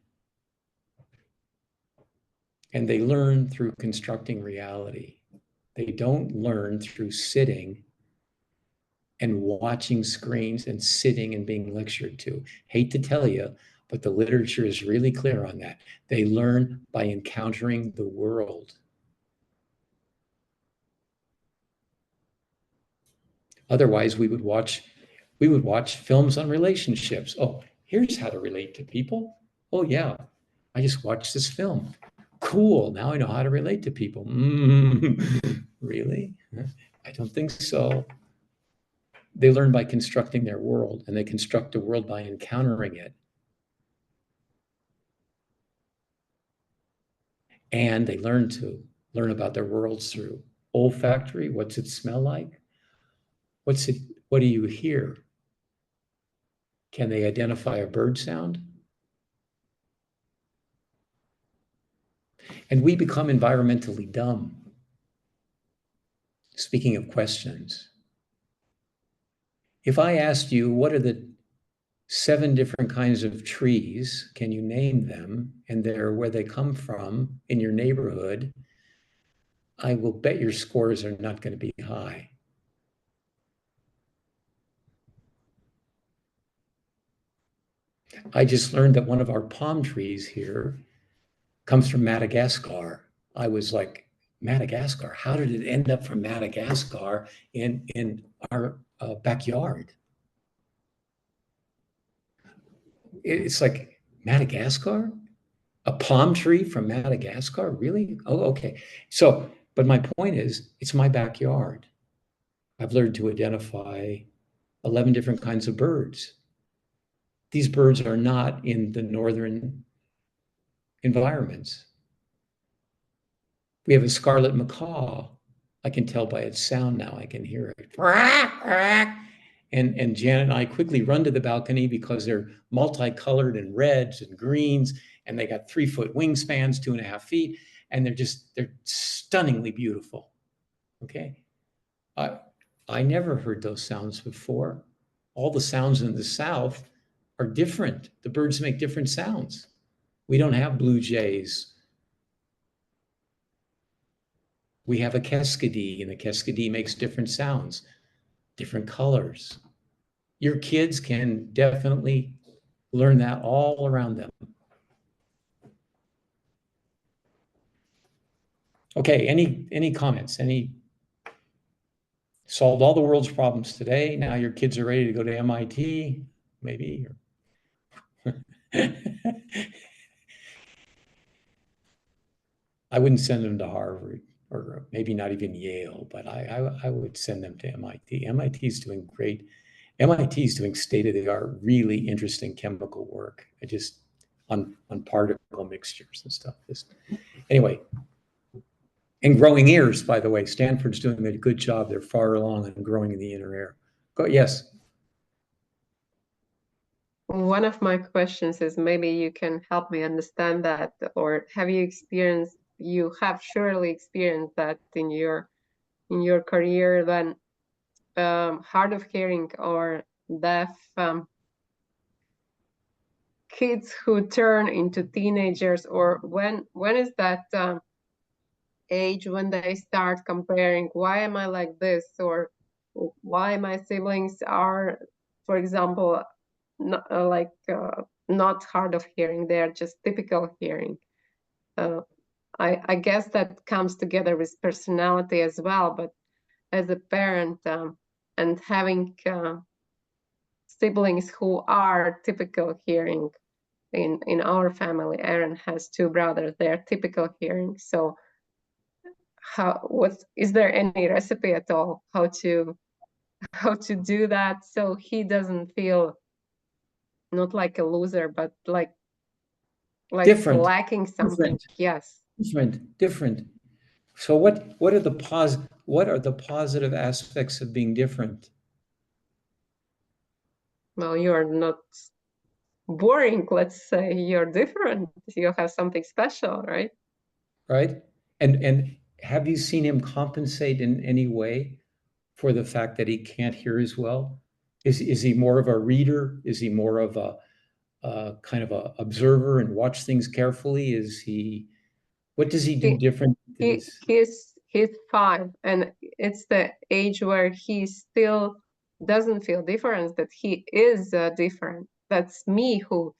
And they learn through constructing reality. They don't learn through sitting and watching screens and sitting and being lectured to. Hate to tell you, but the literature is really clear on that. They learn by encountering the world. Otherwise, we would watch films on relationships. Oh, here's how to relate to people. Oh yeah, I just watched this film. Cool, now I know how to relate to people. Really? I don't think so. They learn by constructing their world, and they construct a world by encountering it. And they learn about their worlds through olfactory. What's it smell like? What do you hear? Can they identify a bird sound? And we become environmentally dumb. Speaking of questions, if I asked you, what are the 7 different kinds of trees, can you name them, and where they come from in your neighborhood, I will bet your scores are not going to be high. I just learned that one of our palm trees here comes from Madagascar. I was like, Madagascar? How did it end up from Madagascar in our backyard? It's like, Madagascar? A palm tree from Madagascar? Really? Oh, okay. So, but my point is, it's my backyard. I've learned to identify 11 different kinds of birds. These birds are not in the northern environments. We have a scarlet macaw. I can tell by its sound now. I can hear it. And Janet and I quickly run to the balcony because they're multicolored and reds and greens, and they got 3-foot wingspans, 2.5 feet, and they're stunningly beautiful. Okay. I never heard those sounds before. All the sounds in the South are different. The birds make different sounds. We don't have blue jays. We have a Keskedee, and the Keskedee makes different sounds, different colors. Your kids can definitely learn that all around them. Okay, any comments? Solved all the world's problems today. Now your kids are ready to go to MIT, maybe. I wouldn't send them to Harvard, or maybe not even Yale, but I would send them to MIT. MIT is doing great. MIT is doing state-of-the-art, really interesting chemical work. on particle mixtures and stuff. Anyway, and growing ears, by the way, Stanford's doing a good job. They're far along in growing in the inner ear. Yes. One of my questions is, maybe you can help me understand that, or have you experienced, you have surely experienced that in your career, then hard of hearing or deaf kids who turn into teenagers, or when is that age when they start comparing, why am I like this, or why my siblings are, for example, not, not hard of hearing, they're just typical hearing. I guess that comes together with personality as well, but as a parent and having siblings who are typical hearing, in our family, Aaron has 2 brothers, they're typical hearing. So is there any recipe at all how to do that so he doesn't feel not like a loser, but like Different. lacking something? Different. Yes. Different. So what are the positive aspects of being different? Well, you're not boring, let's say. You're different. You have something special, right? Right. And have you seen him compensate in any way for the fact that he can't hear as well? Is he more of a reader? Is he more of a kind of a observer and watch things carefully? What does he do different? He's 5, and it's the age where he still doesn't feel difference, that he is different. That's me who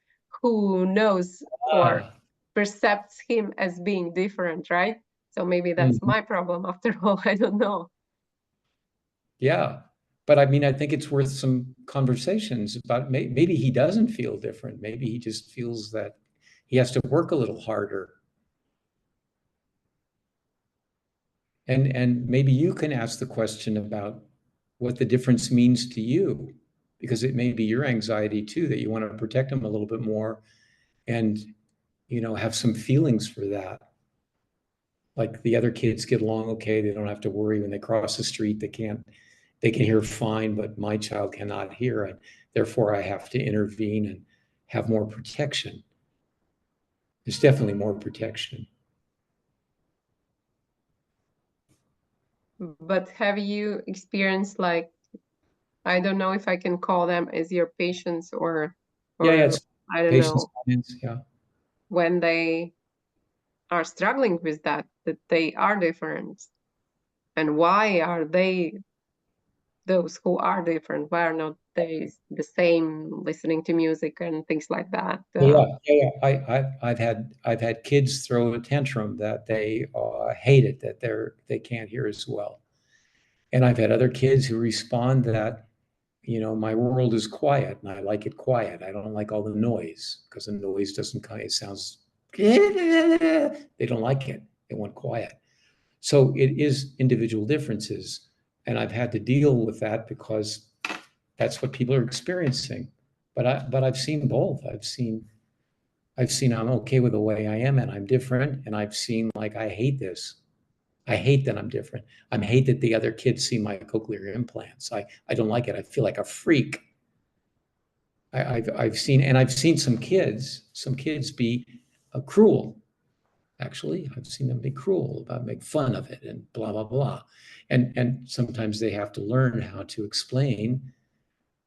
knows or perceives him as being different, right? So maybe that's my problem after all. I don't know. Yeah, but I mean, I think it's worth some conversations about maybe he doesn't feel different. Maybe he just feels that he has to work a little harder. And maybe you can ask the question about what the difference means to you, because it may be your anxiety too, that you want to protect him a little bit more and, have some feelings for that. Like the other kids get along okay, they don't have to worry when they cross the street, they can hear fine, but my child cannot hear, and therefore I have to intervene and have more protection. There's definitely more protection. But have you experienced, like, I don't know if I can call them as your patients or it's I don't patients, know, clients, yeah. when they are struggling with that they are different, and why are they those who are different? Why are not they the same, listening to music and things like that? I've had kids throw a tantrum that they hate it, that they can't hear as well, and I've had other kids who respond that, my world is quiet and I like it quiet. I don't like all the noise, because the noise it sounds they don't like it. They want quiet. So it is individual differences, and I've had to deal with that because that's what people are experiencing. But I've seen both. I've seen I'm okay with the way I am and I'm different, and I've seen, like, I hate this. I hate that I'm different. I hate that the other kids see my cochlear implants. I don't like it. I feel like a freak. I've seen some kids be cruel. Actually, I've seen them be cruel, about make fun of it and blah blah blah, and sometimes they have to learn how to explain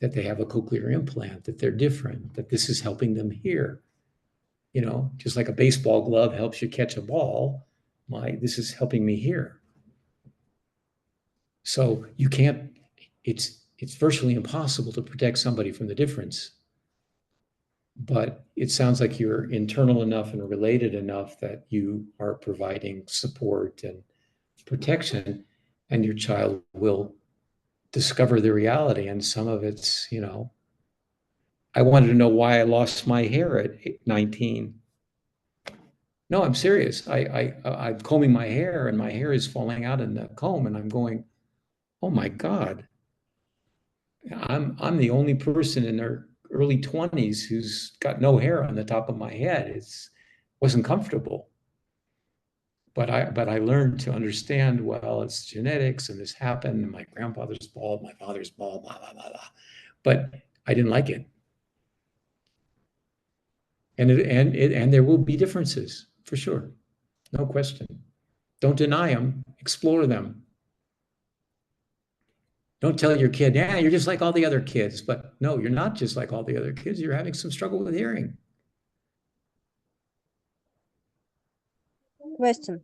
that they have a cochlear implant, that they're different, that this is helping them hear. Just like a baseball glove helps you catch a ball, this is helping me hear. So you can't. It's virtually impossible to protect somebody from the difference. But it sounds like you're internal enough and related enough that you are providing support and protection, and your child will discover the reality. And some of it's, I wanted to know why I lost my hair at 19. No, I'm serious. I'm combing my hair and my hair is falling out in the comb, and I'm going, oh my God. I'm the only person in early 20s who's got no hair on the top of my head. Wasn't comfortable. But I learned to understand, well, it's genetics and this happened, and my grandfather's bald, my father's bald, blah, blah, blah, blah. But I didn't like it. And there will be differences, for sure. No question. Don't deny them, explore them. Don't tell your kid, yeah, you're just like all the other kids. But no, you're not just like all the other kids. You're having some struggle with hearing. Question.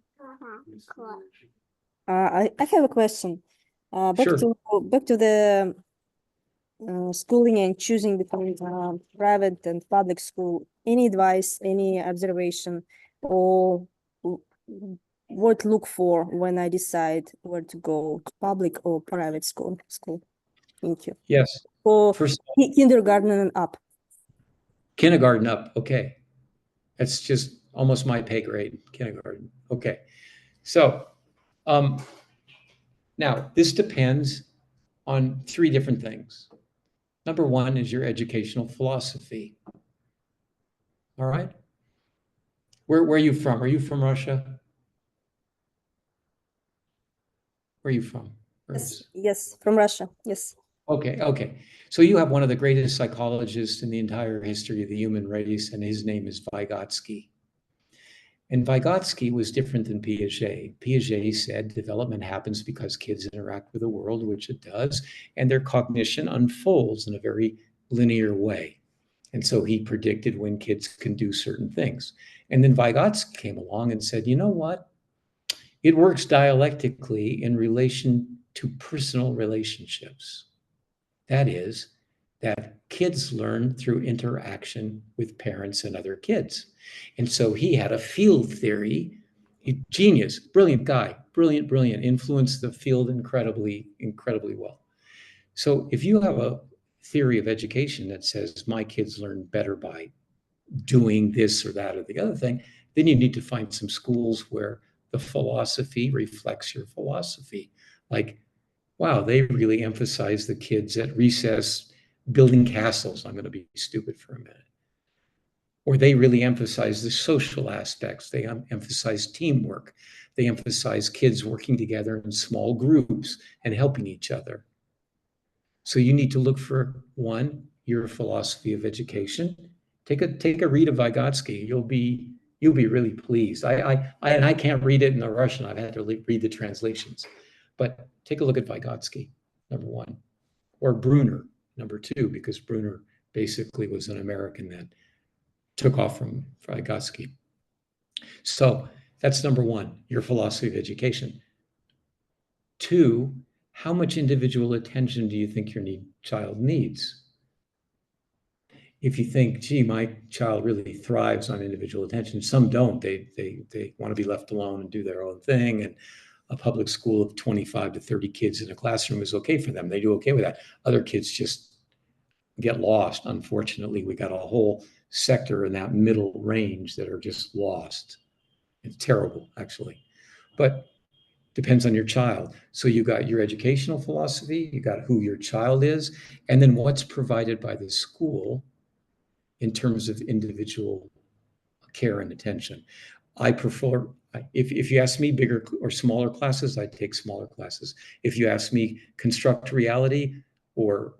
I have a question. Back Sure. to the schooling and choosing between private and public school. Any advice, any observation, or what to look for when I decide where to go, to public or private school? Thank you. Yes. For First, kindergarten and up. kindergarten up. Okay. That's just almost my pay grade, kindergarten. Okay. So now this depends on 3 different things. Number 1 is your educational philosophy. All right. Where are you from? Are you from Russia? Where are you from? Yes, from Russia. Yes. Okay. So you have one of the greatest psychologists in the entire history of the human race, and his name is Vygotsky. And Vygotsky was different than Piaget. Piaget said development happens because kids interact with the world, which it does, and their cognition unfolds in a very linear way. And so he predicted when kids can do certain things. And then Vygotsky came along and said, you know what? It works dialectically in relation to personal relationships. That is, that kids learn through interaction with parents and other kids. And so he had a field theory, genius, brilliant guy, brilliant, influenced the field incredibly well. So if you have a theory of education that says my kids learn better by doing this or that or the other thing, then you need to find some schools where the philosophy reflects your philosophy. Like, wow, they really emphasize the kids at recess building castles. I'm going to be stupid for a minute. Or they really emphasize the social aspects. They emphasize teamwork. They emphasize kids working together in small groups and helping each other. So you need to look for, 1, your philosophy of education. Take a read of Vygotsky. You'll be really pleased. I can't read it in the Russian. I've had to read the translations. But take a look at Vygotsky, number 1, or Bruner, number 2, because Bruner basically was an American that took off from Vygotsky. So that's number 1, your philosophy of education. 2, how much individual attention do you think your child needs? If you think, gee, my child really thrives on individual attention, some don't. They want to be left alone and do their own thing. And a public school of 25 to 30 kids in a classroom is okay for them. They do okay with that. Other kids just get lost. Unfortunately, we got a whole sector in that middle range that are just lost. It's terrible, actually. But depends on your child. So you got your educational philosophy, you got who your child is, and then what's provided by the school in terms of individual care and attention. I prefer, if you ask me bigger or smaller classes, I take smaller classes. If you ask me construct reality or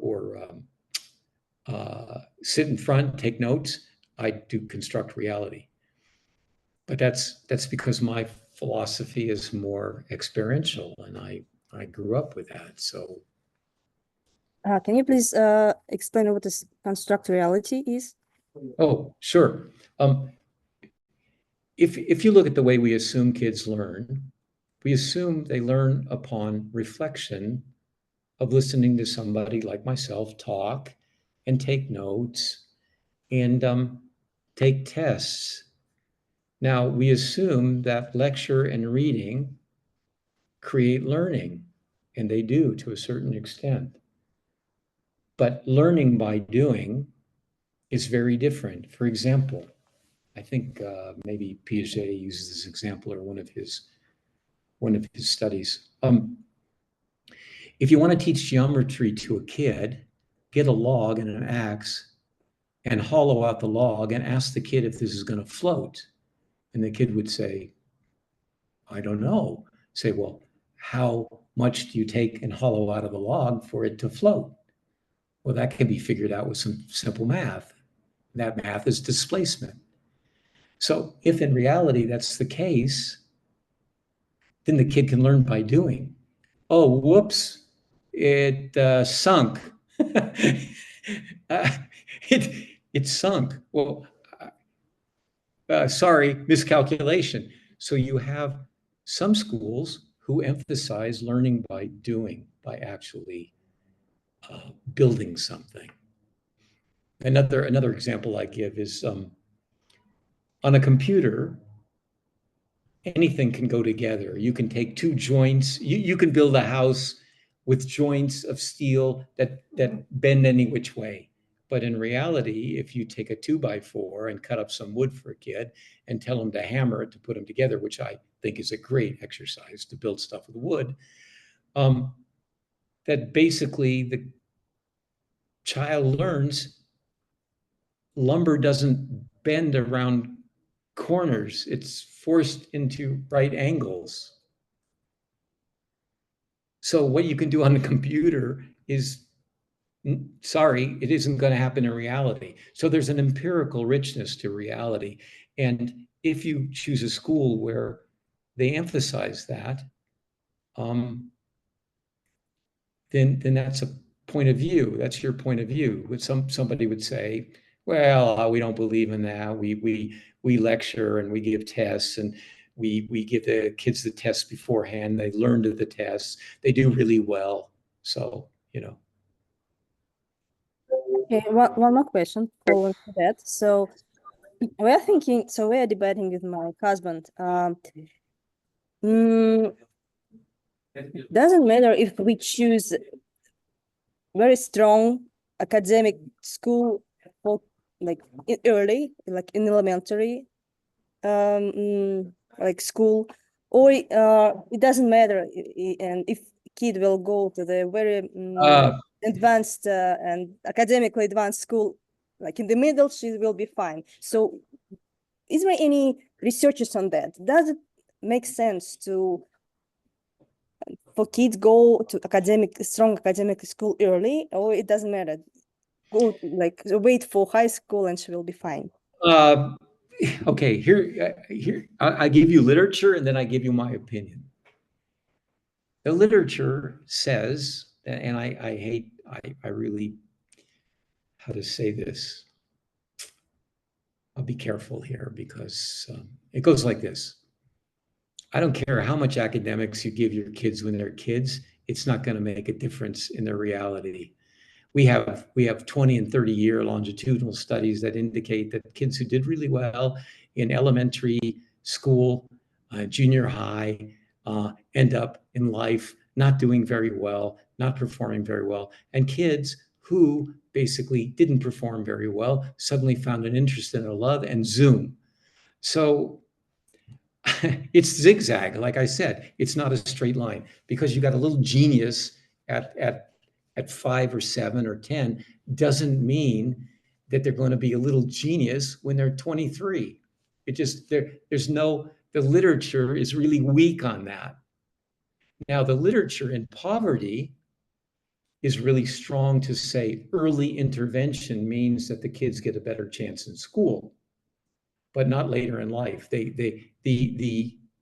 sit in front, take notes, I do construct reality. But that's because my philosophy is more experiential, and I grew up with that. So can you please explain what this construct reality is? Oh, sure. If you look at the way we assume kids learn, we assume they learn upon reflection of listening to somebody like myself talk and take notes and take tests. Now, we assume that lecture and reading create learning, and they do to a certain extent. But learning by doing is very different. For example, I think maybe Piaget uses this example or one of his studies. If you want to teach geometry to a kid, get a log and an axe and hollow out the log and ask the kid if this is going to float. And the kid would say, I don't know. Say, well, how much do you take and hollow out of the log for it to float? Well, that can be figured out with some simple math. That math is displacement. So if in reality that's the case, then the kid can learn by doing. Oh, whoops, it sunk. It sunk. Well, sorry, miscalculation. So you have some schools who emphasize learning by doing, by actually building something. Another example I give is on a computer, anything can go together. You can take two joints, you can build a house with joints of steel that bend any which way. But in reality, if you take a 2x4 and cut up some wood for a kid and tell them to hammer it to put them together, which I think is a great exercise to build stuff with wood, that basically the child learns lumber doesn't bend around corners. It's forced into right angles. So what you can do on the computer is, sorry, it isn't going to happen in reality. So there's an empirical richness to reality. And if you choose a school where they emphasize that, then that's a point of view. That's your point of view. Somebody would say, well, we don't believe in that. We lecture and we give tests and we give the kids the tests beforehand. They learn to the tests. They do really well. So, Okay, one more question following that. So we are debating with my husband. Doesn't matter if we choose very strong academic school for early, like in elementary, like school, or it doesn't matter. And if kid will go to the very advanced and academically advanced school, like in the middle, she will be fine. So is there any researches on that? Does it make sense for kids go to strong academic school early, or it doesn't matter? Go wait for high school and she will be fine. Okay, here I give you literature and then I give you my opinion. The literature says, and I really, how to say this? I'll be careful here because it goes like this. I don't care how much academics you give your kids when they're kids, it's not going to make a difference in their reality. We have 20 and 30-year longitudinal studies that indicate that kids who did really well in elementary school, junior high, end up in life not doing very well, not performing very well. And kids who basically didn't perform very well suddenly found an interest and a love and zoom. So it's zigzag, like I said, it's not a straight line because you got a little genius at 5 or 7 or 10 doesn't mean that they're going to be a little genius when they're 23. It just, the literature is really weak on that. Now, the literature in poverty is really strong to say early intervention means that the kids get a better chance in school, but not later in life. The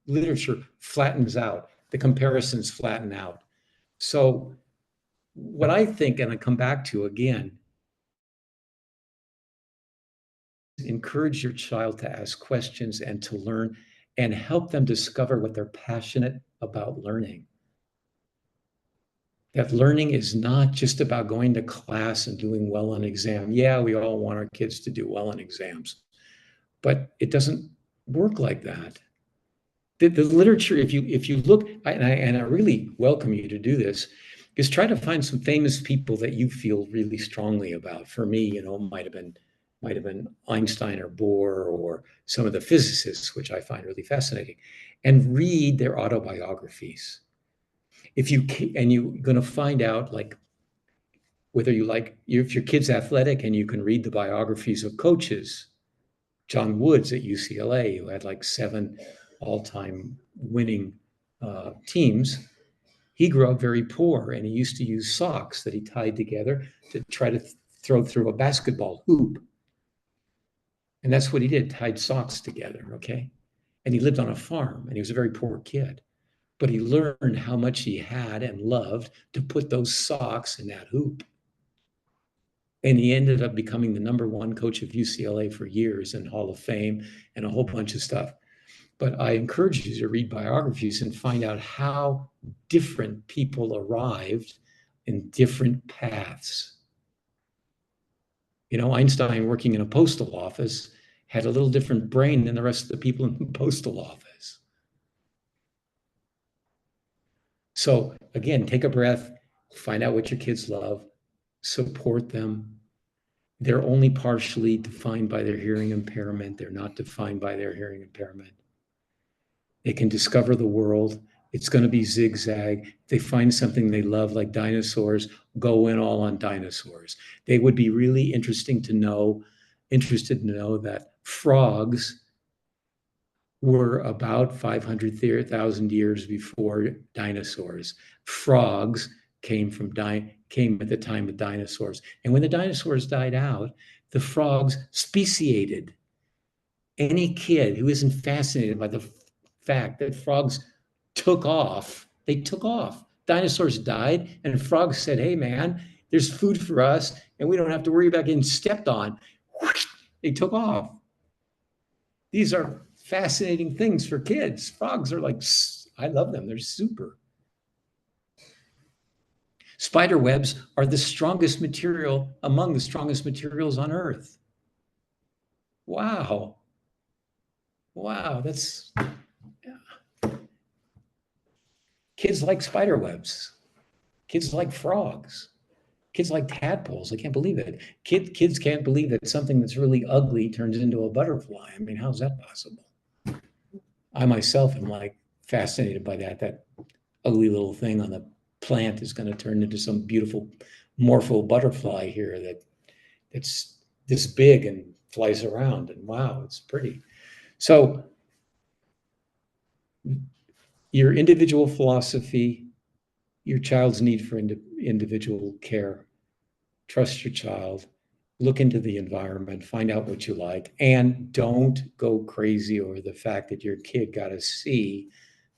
literature flattens out, the comparisons flatten out. So what I think, and I come back to again, encourage your child to ask questions and to learn and help them discover what they're passionate about learning. That learning is not just about going to class and doing well on exam. Yeah, we all want our kids to do well on exams, but it doesn't work like that. The literature, if you look, and I really welcome you to do this, is try to find some famous people that you feel really strongly about. For me, might have been Einstein or Bohr or some of the physicists, which I find really fascinating, and read their autobiographies. And you're going to find out, like, whether you like, if your kid's athletic and you can read the biographies of coaches, John Woods at UCLA, who had like 7 all-time winning teams, he grew up very poor, and he used to use socks that he tied together to try to throw through a basketball hoop. And that's what he did, tied socks together, okay? And he lived on a farm, and he was a very poor kid. But he learned how much he had and loved to put those socks in that hoop. And he ended up becoming the #1 coach of UCLA for years, and Hall of Fame and a whole bunch of stuff. But I encourage you to read biographies and find out how different people arrived in different paths. You know, Einstein, working in a postal office, had a little different brain than the rest of the people in the postal office. So again, take a breath, find out what your kids love, support them. They're only partially defined by their hearing impairment. They're not defined by their hearing impairment. They can discover the world. It's going to be zigzag. If they find something they love, like dinosaurs, go in all on dinosaurs. They would be really interested to know that frogs were about 500,000 years before dinosaurs. Frogs came at the time of dinosaurs. And when the dinosaurs died out, the frogs speciated. Any kid who isn't fascinated by the fact that frogs took off, they took off. Dinosaurs died, and frogs said, hey man, there's food for us, and we don't have to worry about getting stepped on. Whoosh, they took off. These are fascinating things for kids. Frogs are like, I love them, they're super. Spider webs are the strongest material, among the strongest materials on Earth. Wow. Wow, that's, yeah. Kids like spider webs. Kids like frogs. Kids like tadpoles. I can't believe it. Kids can't believe that something that's really ugly turns into a butterfly. I mean, how's that possible? I myself am like fascinated by that ugly little thing on the plant is going to turn into some beautiful morpho butterfly here that's this big and flies around, and wow, it's pretty. So your individual philosophy, your child's need for individual care, trust your child, look into the environment, find out what you like, and don't go crazy over the fact that your kid got a C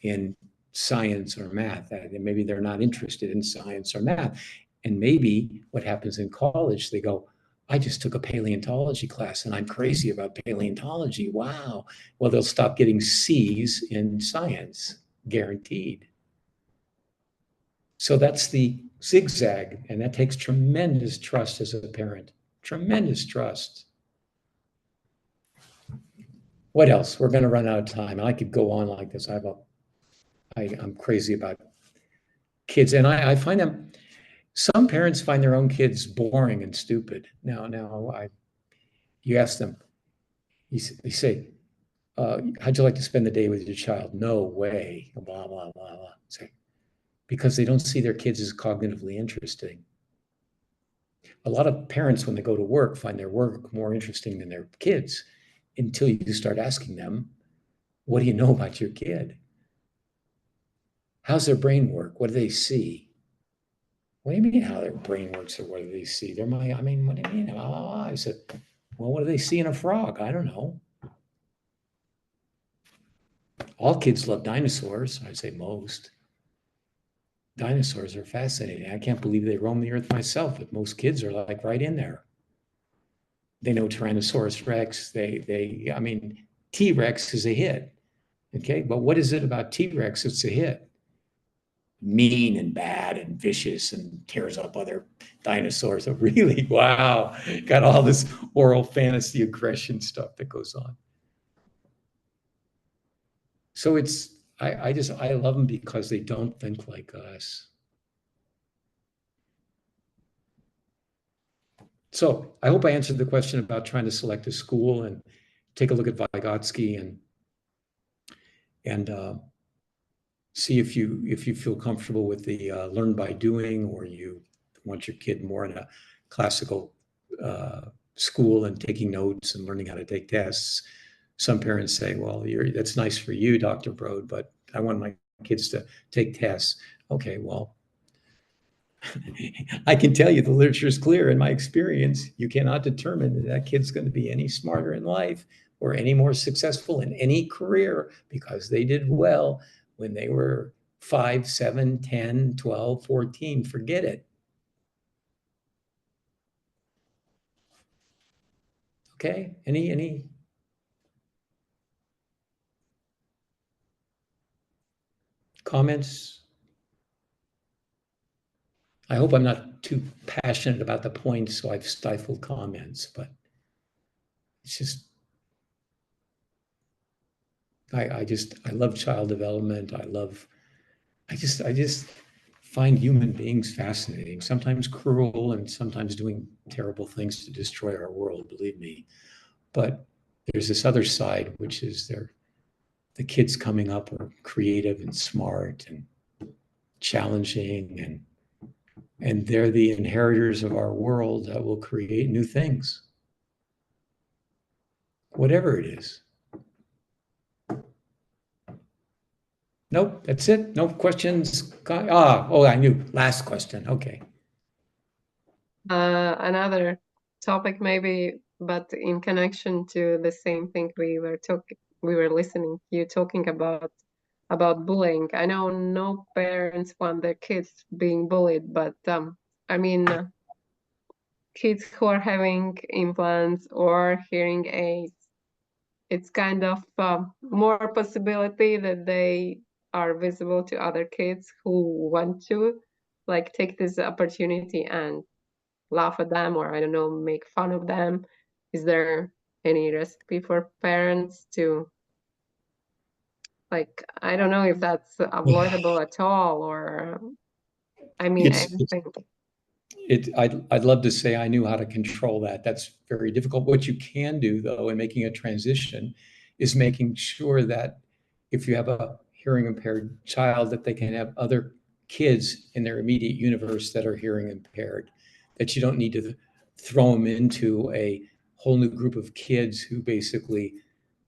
in science or math. That maybe they're not interested in science or math. And maybe what happens in college, they go, I just took a paleontology class and I'm crazy about paleontology. Wow. Well, they'll stop getting C's in science, guaranteed. So that's the zigzag, and that takes tremendous trust as a parent, tremendous trust. What else? We're going to run out of time. I could go on like this. I'm crazy about kids, and I find them, some parents find their own kids boring and stupid. Now, you ask them, you say, how'd you like to spend the day with your child? No way, blah, blah, blah, blah. Say, because they don't see their kids as cognitively interesting. A lot of parents, when they go to work, find their work more interesting than their kids until you start asking them, what do you know about your kid? How's their brain work? What do they see? What do you mean how their brain works, or what do they see? What do you mean? I said, well, what do they see in a frog? I don't know. All kids love dinosaurs. I'd say most. Dinosaurs are fascinating. I can't believe they roam the earth myself, but most kids are like right in there. They know Tyrannosaurus Rex. I mean, T-Rex is a hit. Okay, but what is it about T-Rex that's a hit? Mean and bad and vicious and tears up other dinosaurs. So really, wow, got all this oral fantasy aggression stuff that goes on. So I love them because they don't think like us. So I hope I answered the question about trying to select a school, and take a look at Vygotsky and see if you feel comfortable with the learn by doing, or you want your kid more in a classical school and taking notes and learning how to take tests. Some parents say, well, that's nice for you, Dr. Broad, but I want my kids to take tests. Okay, well, I can tell you the literature is clear in my experience. You cannot determine that that kid's going to be any smarter in life or any more successful in any career because they did well when they were 5, 7, 10, 12, 14. Forget it. Okay, any comments? I hope I'm not too passionate about the points, so I've stifled comments, but it's just, I love child development. I just find human beings fascinating, sometimes cruel and sometimes doing terrible things to destroy our world, believe me. But there's this other side, which is the kids coming up are creative and smart and challenging, and they're the inheritors of our world that will create new things, whatever it is. Nope, that's it. No questions. I knew. Last question. Okay. Another topic maybe, but in connection to the same thing we were listening to you talking about bullying. I know no parents want their kids being bullied, but I mean, kids who are having implants or hearing aids, it's kind of more possibility that they are visible to other kids who want to like take this opportunity and laugh at them, or I don't know, make fun of them. Is there any recipe for parents to, like, I don't know if that's avoidable at all, or I mean, anything. I'd love to say I knew how to control that. That's very difficult. What you can do, though, in making a transition is making sure that if you have a hearing impaired child, that they can have other kids in their immediate universe that are hearing impaired, that you don't need to throw them into a whole new group of kids who basically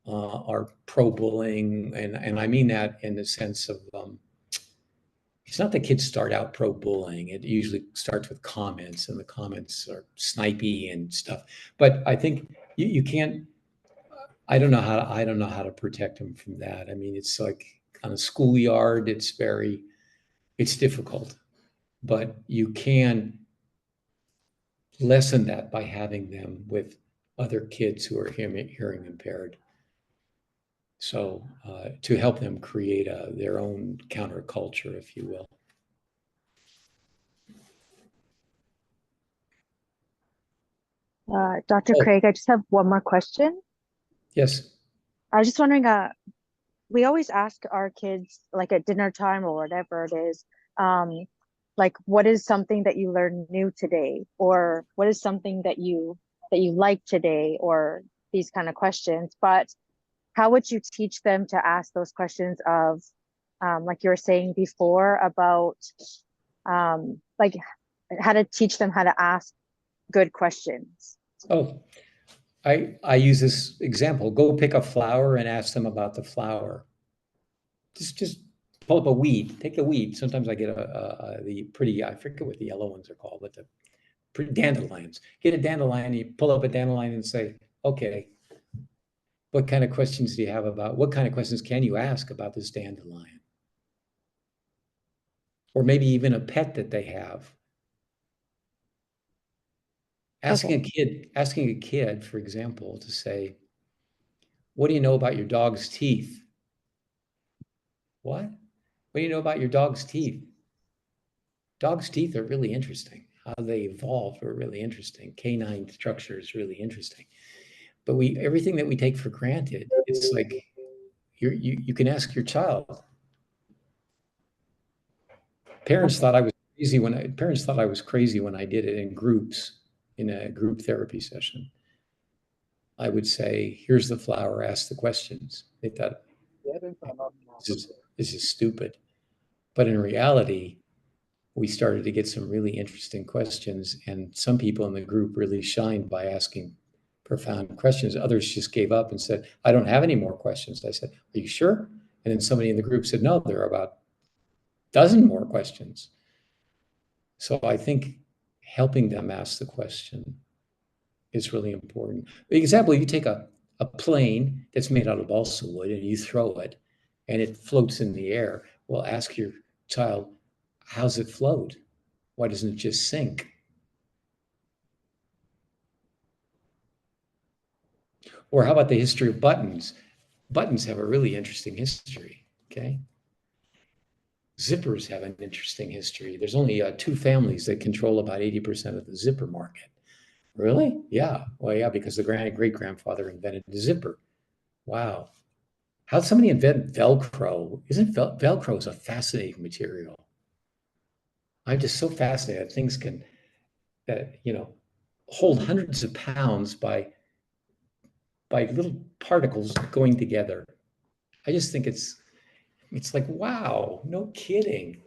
are pro-bullying. And I mean that in the sense of, it's not that kids start out pro-bullying. It usually starts with comments, and the comments are snipey and stuff. But I think you can't. I don't know how to protect them from that. I mean, it's like on a schoolyard. It's difficult, but you can lessen that by having them with other kids who are hearing impaired. So to help them create their own counterculture, if you will. Dr. Oh. Craig, I just have one more question. Yes. I was just wondering, we always ask our kids, like at dinner time or whatever it is, like, what is something that you learned new today? Or what is something that you like today? Or these kind of questions. But how would you teach them to ask those questions of, like you were saying before about, like how to teach them how to ask good questions? Oh, I use this example. Go pick a flower and ask them about the flower. Just pull up a weed. Take a weed. Sometimes I get the pretty, I forget what the yellow ones are called, but the pretty dandelions. Get a dandelion, you pull up a dandelion and say, okay, what kind of questions do you have about, what kind of questions can you ask about this dandelion? Or maybe even a pet that they have. Asking a kid, for example, to say, what do you know about your dog's teeth? What? What do you know about your dog's teeth? Dogs' teeth are really interesting. How they evolved are really interesting. Canine structure is really interesting. But everything that we take for granted, it's like you can ask your child. Parents thought I was crazy when I did it in groups, in a group therapy session. I would say, here's the flower, ask the questions. They thought, this is stupid. But in reality, we started to get some really interesting questions, and some people in the group really shined by asking profound questions. Others just gave up and said, I don't have any more questions. I said, are you sure? And then somebody in the group said, no, there are about a dozen more questions. So I think helping them ask the question is really important. For example, you take a plane that's made out of balsa wood and you throw it and it floats in the air. Well, ask your child, how's it float? Why doesn't it just sink? Or how about the history of buttons? Buttons have a really interesting history, okay? Zippers have an interesting history. There's only 2 families that control about 80% of the zipper market. Really? Yeah. Well, yeah, because the great-grandfather invented the zipper. Wow. How'd somebody invent Velcro? Isn't Velcro is a fascinating material? I'm just so fascinated. Things can, hold hundreds of pounds by little particles going together. I just think it's like, wow, no kidding.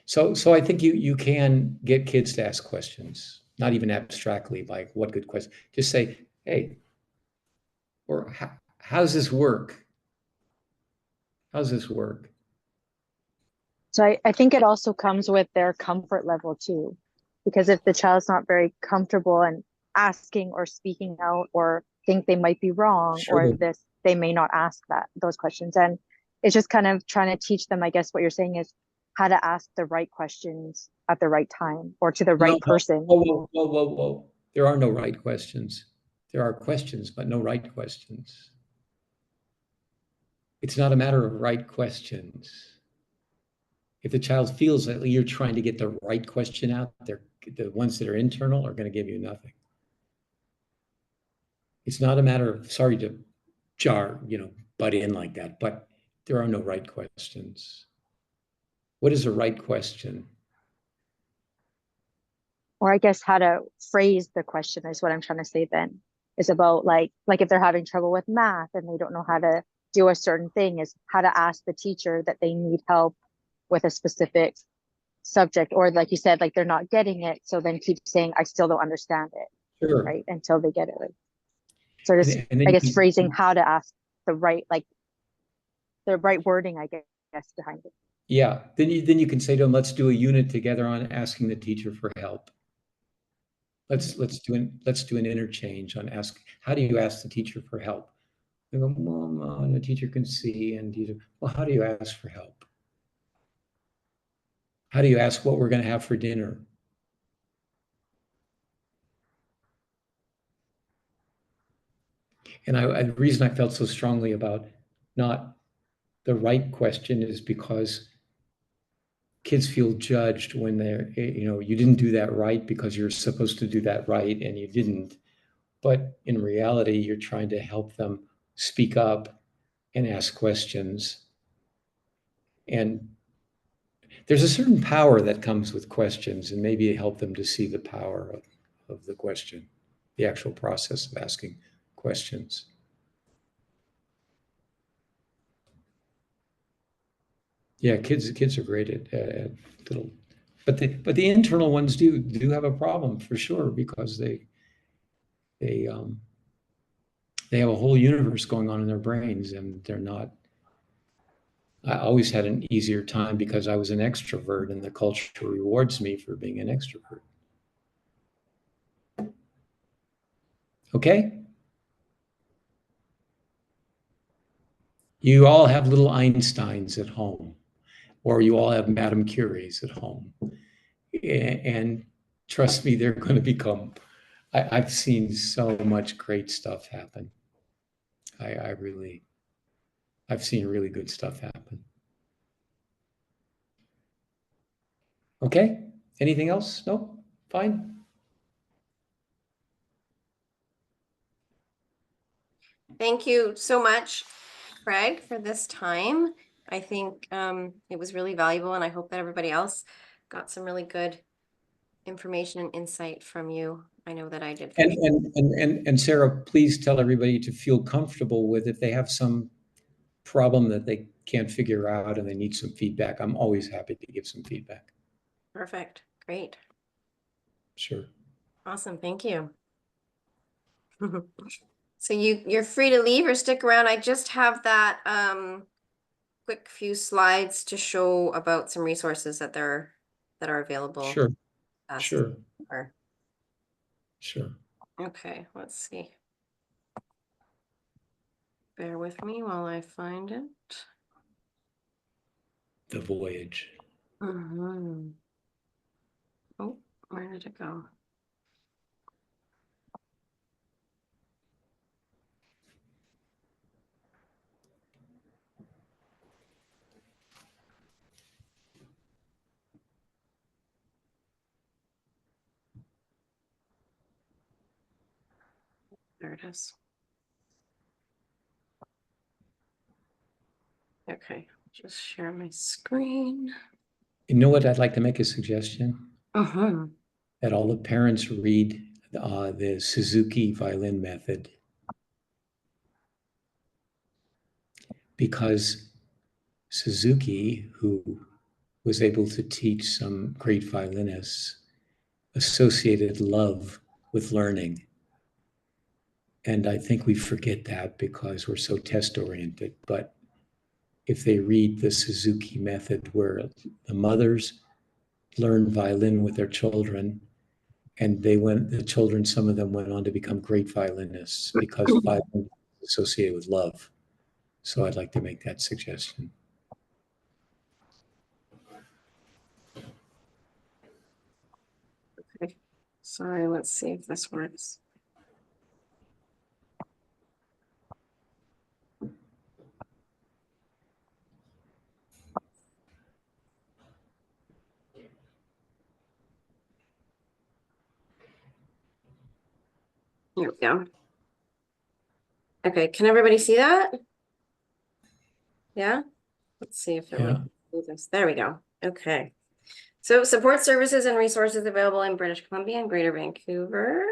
So I think you can get kids to ask questions, not even abstractly, like what good question. Just say, hey, or how does this work? How does this work? So I think it also comes with their comfort level too, because if the child's not very comfortable and asking or speaking out or think they might be wrong or Sure. this, they may not ask those questions. And it's just kind of trying to teach them, I guess what you're saying is how to ask the right questions at the right time or to the right person. Whoa. There are no right questions. There are questions, but no right questions. It's not a matter of right questions. If the child feels that you're trying to get the right question out, the ones that are internal are going to give you nothing. It's not a matter of, sorry to butt in like that, but there are no right questions. What is a right question? Or I guess how to phrase the question is what I'm trying to say then. Is about like if they're having trouble with math and they don't know how to do a certain thing, is how to ask the teacher that they need help with a specific subject, or like you said, like they're not getting it, so then keep saying, I still don't understand it, Sure. right? Until they get it right. So just, And then I you guess, can- phrasing how to ask the right wording, I guess, behind it. Yeah, then you can say to them, let's do a unit together on asking the teacher for help. Let's do an interchange on how do you ask the teacher for help? They go, well, and the teacher can see, and well, how do you ask for help? How do you ask what we're going to have for dinner? And the reason I felt so strongly about not the right question is because kids feel judged when they're, you didn't do that right because you're supposed to do that right and you didn't. But in reality, you're trying to help them speak up and ask questions. And there's a certain power that comes with questions, and maybe help them to see the power of the question, the actual process of asking questions. Yeah, kids are great at little, but the internal ones do have a problem for sure, because they have a whole universe going on in their brains, and they're not. I always had an easier time because I was an extrovert, and the culture rewards me for being an extrovert. Okay? You all have little Einsteins at home, or you all have Madame Curies at home. And trust me, they're going to become, I've seen so much great stuff happen. I've seen really good stuff happen. Okay, anything else? No? Fine. Thank you so much, Craig, for this time. I think it was really valuable, and I hope that everybody else got some really good information and insight from you. I know that I did. for sure. And Sarah, please tell everybody to feel comfortable with, if they have some problem that they can't figure out and they need some feedback, I'm always happy to give some feedback. Perfect. Great. Sure. Awesome. Thank you. So you're free to leave or stick around. I just have that quick few slides to show about some resources that are available. Sure. since Sure. December. Sure. Okay, let's see. Bear with me while I find it. The voyage. Mhm. Oh, where did it go? There it is. Okay, just share my screen. You know what? I'd like to make a suggestion Uh-huh. that all the parents read the Suzuki violin method, because Suzuki, who was able to teach some great violinists, associated love with learning. And I think we forget that because we're so test oriented. But if they read the Suzuki method, where the mothers learn violin with their children, and the children, some of them went on to become great violinists because violin is associated with love. So I'd like to make that suggestion. Okay. Sorry, let's see if this works. Here we go. Okay, can everybody see that? Yeah? Let's see if it Yeah. will do this. There we go. Okay. So support services and resources available in British Columbia and Greater Vancouver.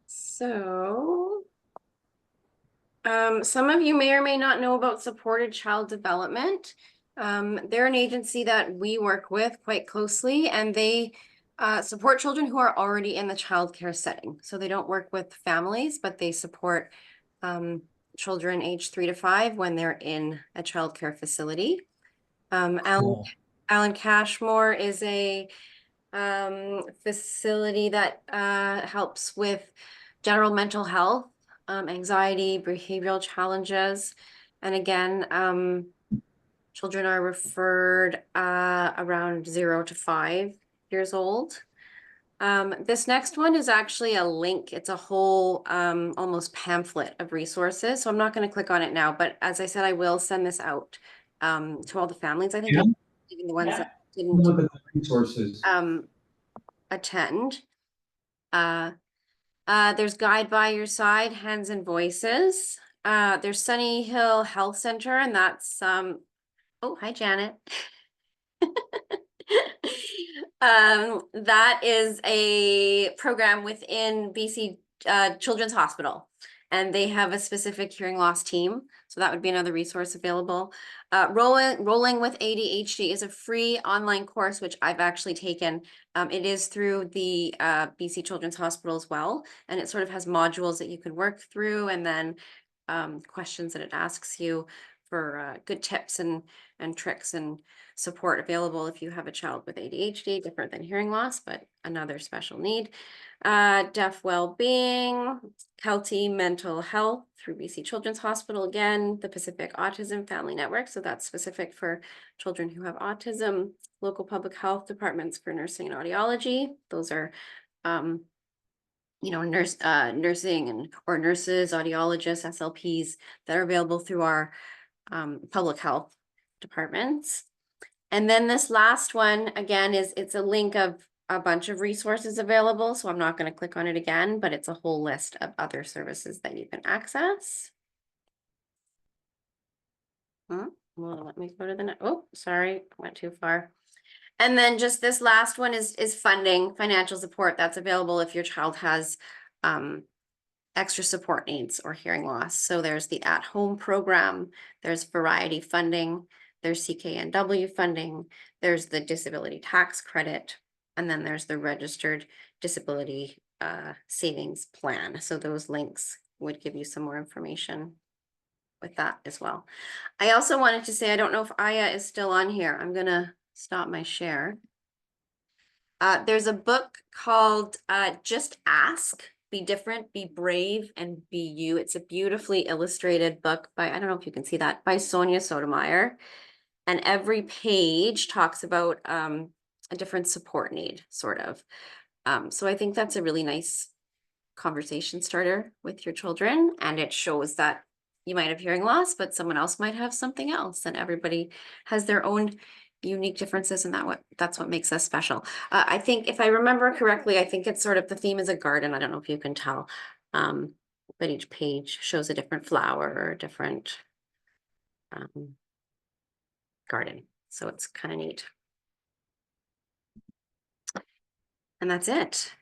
So some of you may or may not know about Supported Child Development. They're an agency that we work with quite closely, and they support children who are already in the childcare setting. So they don't work with families, but they support children age 3 to 5 when they're in a childcare facility. Cool. Alan Cashmore is a facility that helps with general mental health, anxiety, behavioral challenges. And again, children are referred around 0 to 5 years old. This next one is actually a link. It's a whole almost pamphlet of resources. So I'm not going to click on it now, but as I said, I will send this out to all the families. I think Yeah. even the ones that didn't Look at the resources. attend. There's Guide by Your Side, Hands and Voices. There's Sunny Hill Health Center, and that's oh, hi Janet. That is a program within BC Children's Hospital, and they have a specific hearing loss team. So that would be another resource available. Rolling with ADHD is a free online course, which I've actually taken. It is through the BC Children's Hospital as well, and it sort of has modules that you can work through, and then questions that it asks you for good tips and tricks and support available if you have a child with ADHD, different than hearing loss, but another special need. Deaf Wellbeing, Kelty Mental Health through BC Children's Hospital, again, the Pacific Autism Family Network, so that's specific for children who have autism. Local public health departments for nursing and audiology. Those are you know, nursing and or nurses, audiologists, SLPs that are available through our public health departments. And then this last one, again, it's a link of a bunch of resources available. So I'm not going to click on it again, but it's a whole list of other services that you can access. Well, let me go to the next. Oh, sorry, went too far. And then just this last one is funding, financial support that's available if your child has extra support needs or hearing loss. So there's the at-home program, there's variety funding, there's CKNW funding, there's the disability tax credit, and then there's the registered disability savings plan. So those links would give you some more information with that as well. I also wanted to say, I don't know if Aya is still on here. I'm gonna stop my share. There's a book called Just Ask, Be Different, Be Brave, and Be You. It's a beautifully illustrated book by, I don't know if you can see that, by Sonia Sotomayor. And every page talks about a different support need, sort of. So I think that's a really nice conversation starter with your children. And it shows that you might have hearing loss, but someone else might have something else. And everybody has their own unique differences, and that's what makes us special. I think if I remember correctly, I think it's sort of the theme is a garden. I don't know if you can tell, but each page shows a different flower or a different garden. So it's kind of neat. And that's it.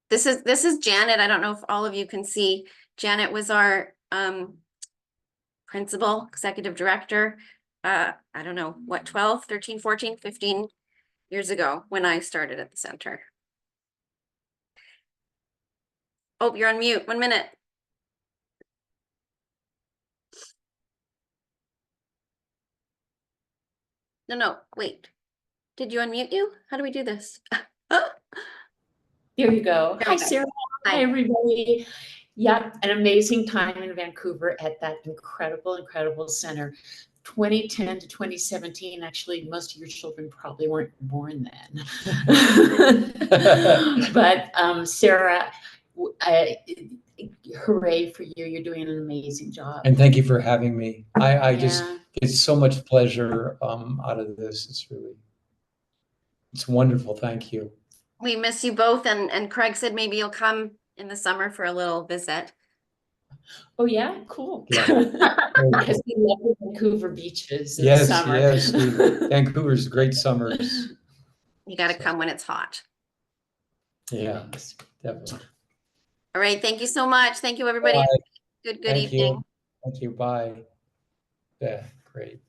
This is Janet. I don't know if all of you can see. Janet was our principal, executive director. I don't know, what, 12, 13, 14, 15 years ago when I started at the center. Oh, you're on mute. 1 minute. No, wait. Did you unmute you? How do we do this? There you go. There Hi, we go. Sarah. Hi, everybody. Yep, an amazing time in Vancouver at that incredible center. 2010 to 2017, actually, most of your children probably weren't born then. But Sarah, hooray for you. You're doing an amazing job. And thank you for having me. I just Yeah. get so much pleasure out of this. It's wonderful. Thank you. We miss you both, and Craig said maybe you'll come in the summer for a little visit. Oh yeah, cool. Yeah. Very cool. Because we love the Vancouver beaches in the Yes, summer. yes. Vancouver's great summers. You got to So- come when it's hot. Yeah, definitely. All right. Thank you so much. Thank you, everybody. Bye. Good Thank evening. you. Thank you. Bye. Yeah, great.